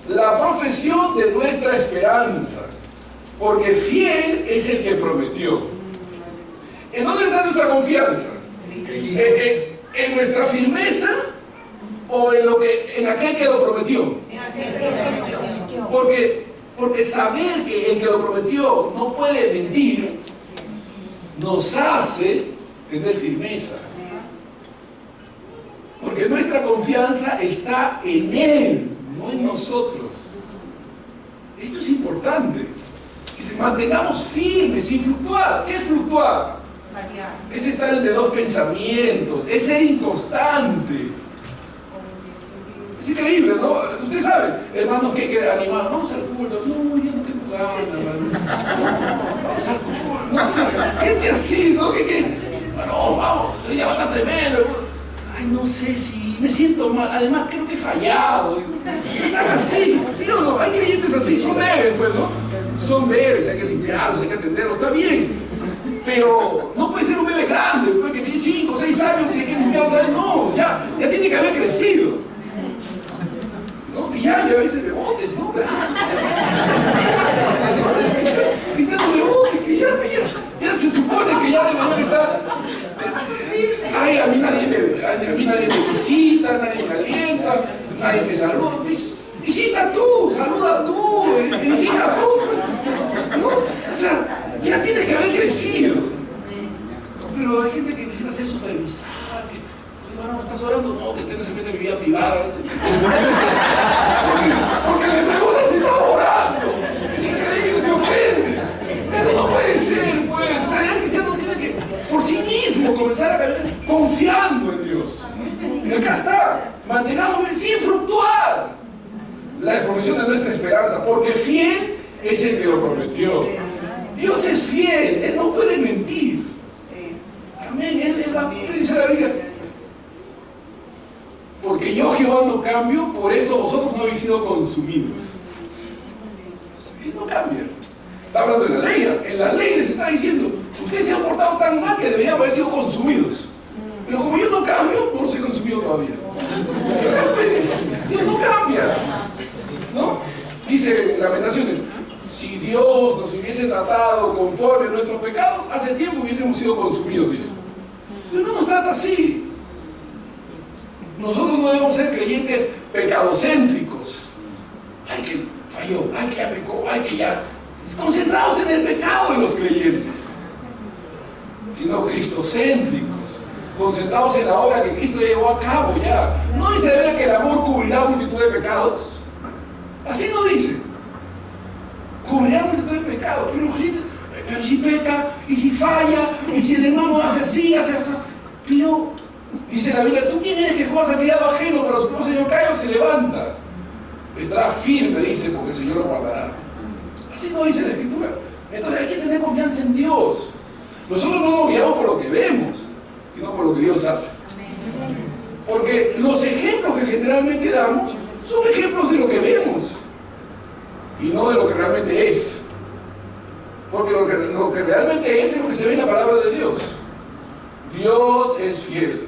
la profesión de nuestra esperanza, porque fiel es el que prometió. ¿En dónde está nuestra confianza? ¿En nuestra firmeza o en aquel que lo prometió? Porque saber que el que lo prometió no puede mentir nos hace tener firmeza. Porque nuestra confianza está en Él, no en nosotros. Esto es importante. Dice, mantengamos firmes, sin fluctuar. ¿Qué es fluctuar? Es estar entre dos pensamientos, es ser inconstante. Es increíble, ¿no? Ustedes saben, hermanos que hay que animar, vamos al culto. No, yo no tengo ganas, vamos al culto. No, o sea, gente así, ¿no? No, vamos, ya va a estar tremendo. Ay, no sé si me siento mal, además creo que he fallado. Están así, ¿sí o no? Hay creyentes así, son débiles, pues, ¿no? Son débiles, hay que limpiarlos, hay que atenderlos, está bien. Pero no puede ser un bebé grande, puede que tiene 5 o 6 años y hay que limpiarlo otra vez. No, ya tiene que haber crecido. ¿No? Y ya a veces bebotes, ¿no? Cristianos bebotes que ya se supone que ya deberían estar. Ay, a mí nadie me visita, nadie me alienta, nadie me saluda. Visita tú, saluda tú, edifica tú. ¿No? O sea, ya tienes que haber crecido. Pero hay gente que necesita ser supervisada, hermano, ¿estás orando? No, que tengo secreto de mi vida privada. Porque le preguntas si está orando. Es increíble, se ofende. Eso no puede ser, pues. O sea, el cristiano tiene que, por sí mismo, comenzar a caminar confiando en Dios. Y acá está, mantengamos sin fluctuar la exposición de nuestra esperanza, porque fiel es el que lo prometió. Dios es fiel, Él no puede mentir. Amén, Él va a dice la Biblia. Porque yo, Jehová, no cambio, por eso vosotros no habéis sido consumidos. Él no cambia. Está hablando de la ley. En la ley les está diciendo, ustedes se han portado tan mal que deberían haber sido consumidos. Pero como yo no cambio, no los he consumido todavía. Dios no cambia. ¿No? Dice Lamentaciones, si Dios nos hubiese tratado conforme a nuestros pecados, hace tiempo hubiésemos sido consumidos, dice. Dios no nos trata así. Nosotros no debemos ser creyentes pecadocéntricos. Ay, que falló, ay, que ya pecó, ay, que ya. Concentrados en el pecado de los creyentes, sino cristocéntricos, concentrados en la obra que Cristo llevó a cabo ya. No dice de verdad que el amor cubrirá multitud de pecados. Así no dice. Cubrirá multitud de pecados, pero si peca, y si falla, y si el hermano hace así, hace así. Pero, dice la Biblia, ¿tú quién eres que juegas a criado ajeno para su propio Señor caiga o se levanta? Estará firme, dice, porque el Señor lo guardará. Así no dice la Escritura. Entonces hay que tener confianza en Dios. Nosotros no nos guiamos por lo que vemos, sino por lo que Dios hace. Porque los ejemplos que generalmente damos son ejemplos de lo que vemos y no de lo que realmente es. Porque lo que realmente es lo que se ve en la palabra de Dios. Dios es fiel.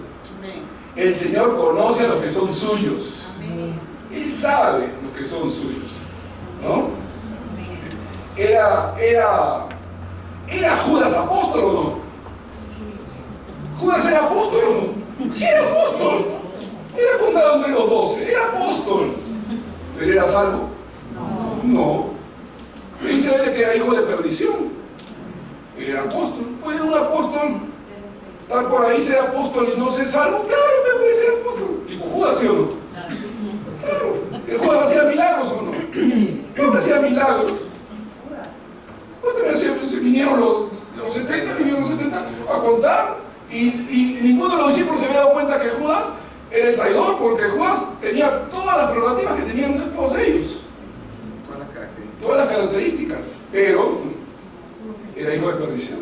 El Señor conoce a los que son suyos. Él sabe los que son suyos, ¿no? ¿Era Judas apóstol o no? ¿Judas era apóstol o no? Sí, era apóstol. Era contado entre los 12, era apóstol. ¿Pero era salvo? No. Le dice a él que era hijo de perdición. Él era apóstol. ¿Puede un apóstol estar por ahí, ser apóstol y no ser salvo? Claro que puede ser apóstol. Tipo Judas, ¿sí o no? Claro. ¿El Judas hacía milagros o no? Creo que hacía milagros. Se vinieron los 70, a contar y ninguno de los discípulos se había dado cuenta que Judas era el traidor, porque Judas tenía todas las prerrogativas que tenían todos ellos, todas las características, pero era hijo de perdición.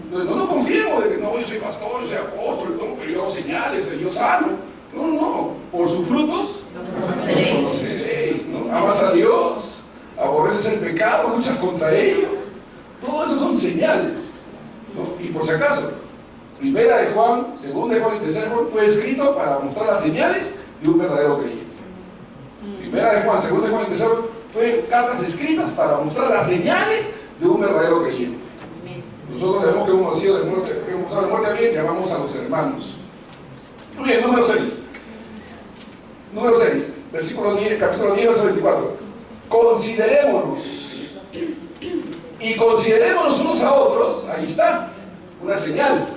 Entonces no nos confiemos de que no, yo soy pastor, yo soy apóstol, no, pero yo hago señales, yo sano. No, por sus frutos los conoceréis, ¿no? Amas a Dios, aborreces el pecado, luchas contra ello. Todo eso son señales, ¿no? Y por si acaso, primera de Juan, segunda de Juan y tercera de Juan fue escrito para mostrar las señales de un verdadero creyente. Primera de Juan, segunda de Juan y tercera fue cartas escritas para mostrar las señales de un verdadero creyente. Nosotros sabemos que hemos nacido de muerte, hemos usado de muerte bien, llamamos a los hermanos. Muy bien, número 6. Número 6, versículo 10, capítulo 10, verso 24. Considerémonos. Y considerémonos unos a otros, ahí está, una señal.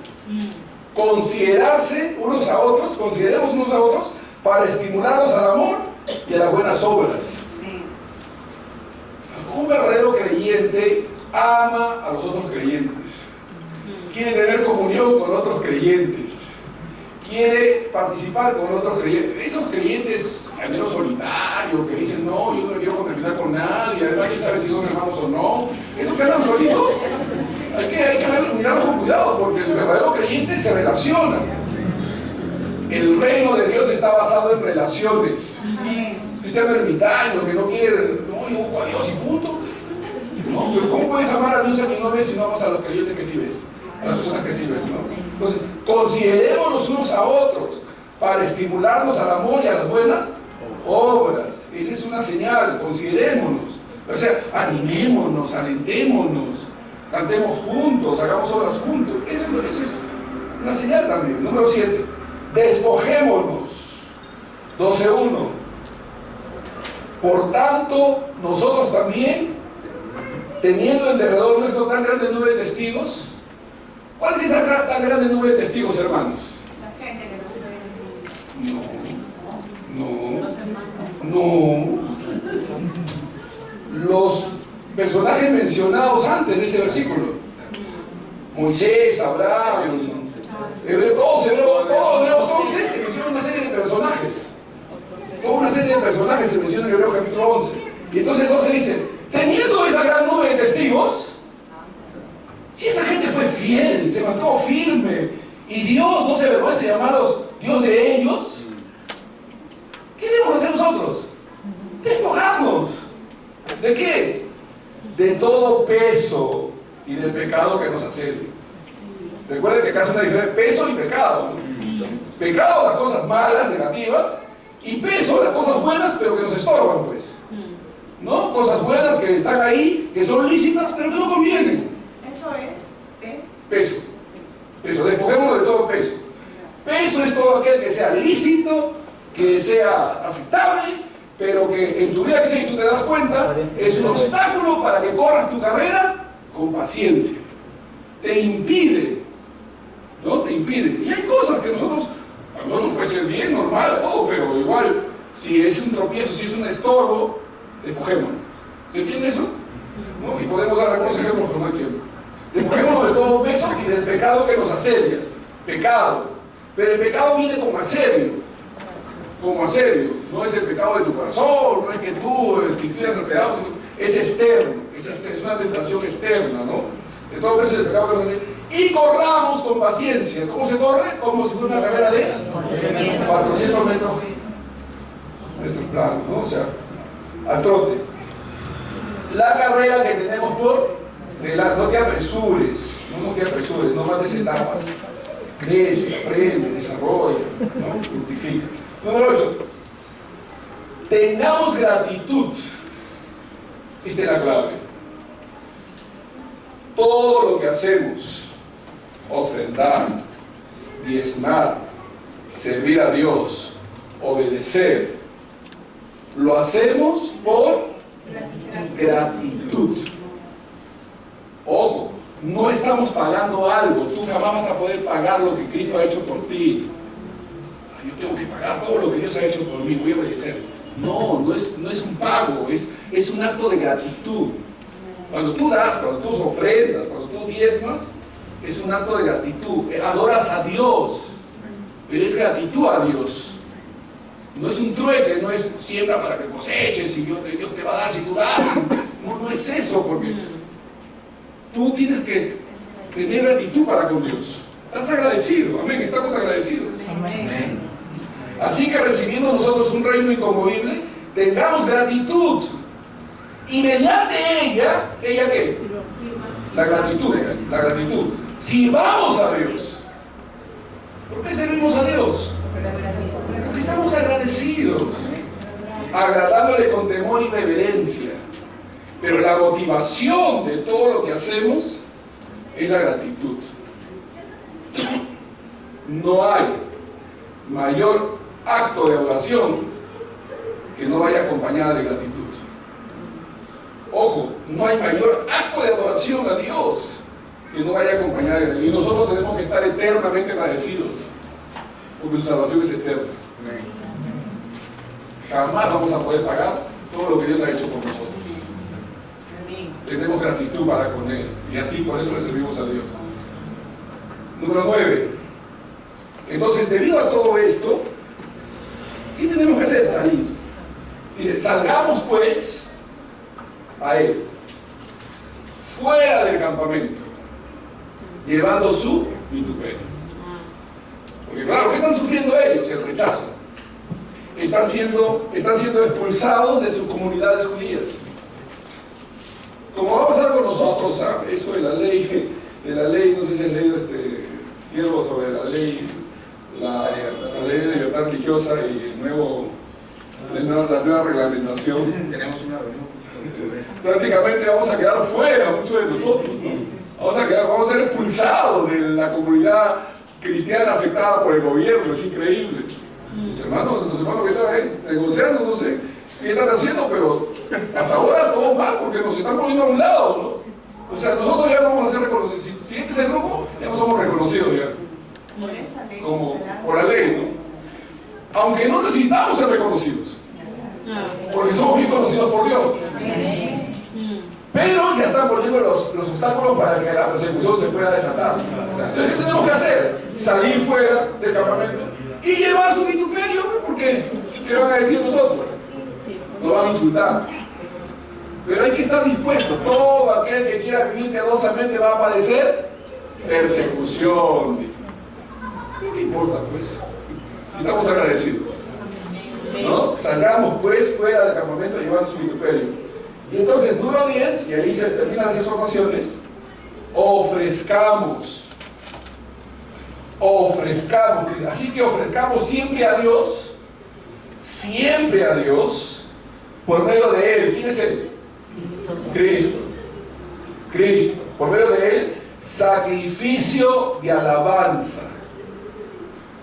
Considerarse unos a otros, consideremos unos a otros para estimularnos al amor y a las buenas obras. Un verdadero creyente ama a los otros creyentes, quiere tener comunión con otros creyentes, quiere participar con otros creyentes. Esos creyentes al menos solitarios que dicen no, yo no me quiero contaminar con nadie, además quién sabe si son hermanos o no, esos que andan solitos hay que mirarlos con cuidado, porque el verdadero creyente se relaciona. El reino de Dios está basado en relaciones. Cristiano ermitaño que no quiere, no, yo busco a Dios y punto. No, pero ¿cómo puedes amar a Dios a quien no ves si no amas a los creyentes que sí ves? A las personas que sí ves, ¿no? Entonces, considerémonos unos a otros para estimularnos al amor y a las buenas obras. Esa es una señal, considerémonos. O sea, animémonos, alentémonos, cantemos juntos, hagamos obras juntos. Eso es una señal también. Número 7, despojémonos. 12:1. Por tanto, nosotros también, teniendo en derredor nuestro tan grande nube de testigos. ¿Cuál es esa tan grande nube de testigos, hermanos? No. Los personajes mencionados antes de ese versículo. Moisés, Abraham, todos Hebreos 11 se menciona una serie de personajes. Toda una serie de personajes se menciona en Hebreos capítulo 11. Y entonces el 12 dice, teniendo esa gran nube de testigos, si esa gente fue fiel, se mantuvo firme, y Dios no se avergüenza de llamarlos Dios de ellos, ¿qué debemos hacer nosotros? Despojarnos. ¿De qué? De todo peso y del pecado que nos asedia. Recuerden que acá es una diferencia, peso y pecado, ¿no? Pecado, las cosas malas, negativas, y peso, las cosas buenas, pero que nos estorban, pues. ¿No? Cosas buenas que están ahí, que son lícitas, pero que no convienen. Eso es Peso. Peso, despojémonos de todo peso. Peso es todo aquel que sea lícito, que sea aceptable, pero que en tu vida, que si tú te das cuenta, es un obstáculo para que corras tu carrera con paciencia. Te impide, ¿no? Te impide. Y hay cosas que a nosotros puede ser bien, normal, todo, pero igual, si es un tropiezo, si es un estorbo, despojémonos. ¿Se entiende eso? ¿No? Y podemos dar algunos ejemplos, pero no hay tiempo. Despojémonos de todo peso y del pecado que nos asedia. Pecado. Pero el pecado viene como asedio. Como asedio. No es el pecado de tu corazón, no es que tú te inclinas al pecado, es externo. Es una tentación externa, ¿no? De todo peso y del pecado que nos asedia. Y corramos con paciencia. ¿Cómo se corre? Como si fuera una carrera de 400 metros planos, ¿no? O sea, al trote. La carrera que tenemos por delante, no te apresures, no mandes etapas. Crece, aprende, desarrolla, ¿no? Fructifica. Número 8. Tengamos gratitud. Esta es la clave. Todo lo que hacemos, ofrendar, diezmar, servir a Dios, obedecer, lo hacemos por gratitud. Ojo, no estamos pagando algo. Tú jamás vas a poder pagar lo que Cristo ha hecho por ti. Yo tengo que pagar todo lo que Dios ha hecho por mí, voy a obedecer. No es un pago, es un acto de gratitud. Cuando tú das, cuando tú ofrendas, cuando tú diezmas, es un acto de gratitud. Adoras a Dios, pero es gratitud a Dios. No es un trueque, no es siembra para que coseches y Dios te va a dar si tú das. No es eso, porque tú tienes que tener gratitud para con Dios. Estás agradecido, amén, estamos agradecidos. Amén. Así que recibiendo nosotros un reino inconmovible, tengamos gratitud. Y mediante ella ¿qué? La gratitud. Sirvamos a Dios. ¿Por qué servimos a Dios? Porque estamos agradecidos, agradándole con temor y reverencia. Pero la motivación de todo lo que hacemos es la gratitud. No hay mayor acto de adoración que no vaya acompañada de gratitud. Ojo, no hay mayor acto de adoración a Dios que no vaya acompañada de gratitud. Y nosotros tenemos que estar eternamente agradecidos, porque su salvación es eterna. Jamás vamos a poder pagar todo lo que Dios ha hecho por nosotros. Tenemos gratitud para con Él, y así por eso le servimos a Dios. Número 9. Entonces, debido a todo esto, ¿qué tenemos que hacer? Salir. Dice, salgamos pues a Él, fuera del campamento, llevando su vituperio. Porque claro, ¿qué están sufriendo ellos? El rechazo. Están siendo expulsados de sus comunidades judías. Como va a pasar con nosotros, eso de la ley, no sé si has leído siervo sobre la ley de libertad religiosa y la nueva reglamentación. Tenemos una reunión sobre eso. Prácticamente vamos a quedar fuera, muchos de nosotros, ¿no? Vamos a ser expulsados de la comunidad cristiana aceptada por el gobierno, es increíble. Los hermanos que están ahí negociando, no sé qué están haciendo, pero hasta ahora todo mal porque nos están poniendo a un lado, ¿no? O sea, nosotros ya no vamos a ser reconocidos. Si este es el grupo, ya no somos reconocidos ya. Por esa ley. Como por la ley, ¿no? Aunque no necesitamos ser reconocidos. porque somos bien conocidos por Dios. Pero ya están poniendo los obstáculos para que la persecución se pueda desatar. Entonces, ¿qué tenemos que hacer? Salir fuera del campamento y llevar su vituperio, porque ¿qué van a decir nosotros? Nos van a insultar. Pero hay que estar dispuesto. Todo aquel que quiera vivir piadosamente va a padecer persecución. ¿Qué importa, pues? Si estamos agradecidos, ¿no? Salgamos pues fuera del campamento llevando su vituperio. Y entonces, número 10, y ahí se terminan las exhortaciones, ofrezcamos. Así que ofrezcamos siempre a Dios, por medio de Él. ¿Quién es Él? Cristo. Por medio de Él, sacrificio de alabanza.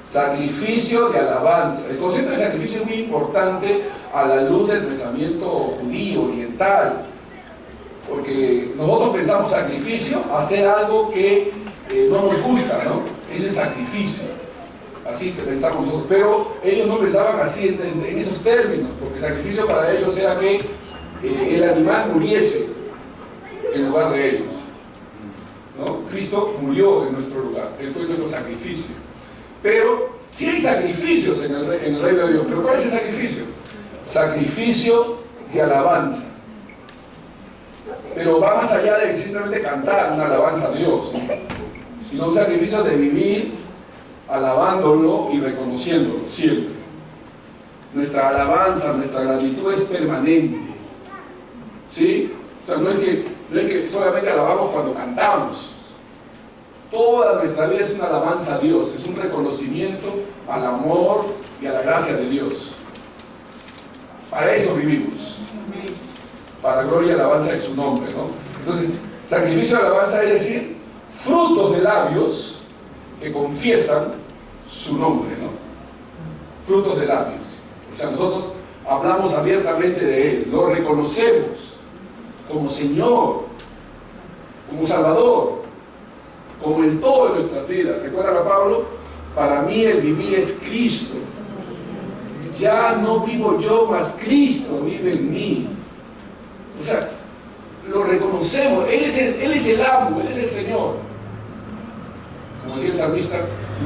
Sacrificio de alabanza. El concepto de sacrificio es muy importante a la luz del pensamiento judío, oriental, porque nosotros pensamos sacrificio, hacer algo que no nos gusta, ¿no? Ese es sacrificio, así pensamos nosotros, pero ellos no pensaban así en esos términos, porque sacrificio para ellos era que el animal muriese en lugar de ellos, ¿no? Cristo murió en nuestro lugar, Él fue nuestro sacrificio. Pero sí hay sacrificios en el reino de Dios. ¿Pero cuál es el sacrificio? Sacrificio de alabanza. Pero va más allá de simplemente cantar una alabanza a Dios, ¿no? Sino un sacrificio de vivir alabándolo y reconociéndolo siempre. Nuestra alabanza, nuestra gratitud es permanente, ¿sí? O sea, no es que solamente alabamos cuando cantamos. Toda nuestra vida es una alabanza a Dios, es un reconocimiento al amor y a la gracia de Dios. Para eso vivimos, para gloria y alabanza de su nombre, ¿no? Entonces, sacrificio de alabanza es decir, frutos de labios que confiesan su nombre, ¿no? Frutos de labios. O sea, nosotros hablamos abiertamente de Él, lo reconocemos como Señor, como Salvador, como el todo de nuestras vidas. ¿Recuerdan a Pablo? Para mí el vivir es Cristo. Ya no vivo yo, mas Cristo vive en mí. O sea, lo reconocemos. Él es el amo, Él es el Señor. Como decía el salmista,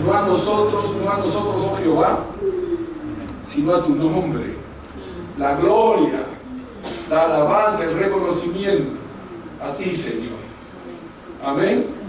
no a nosotros, oh Jehová, sino a tu nombre. La gloria, la alabanza, el reconocimiento a ti, Señor. Amén.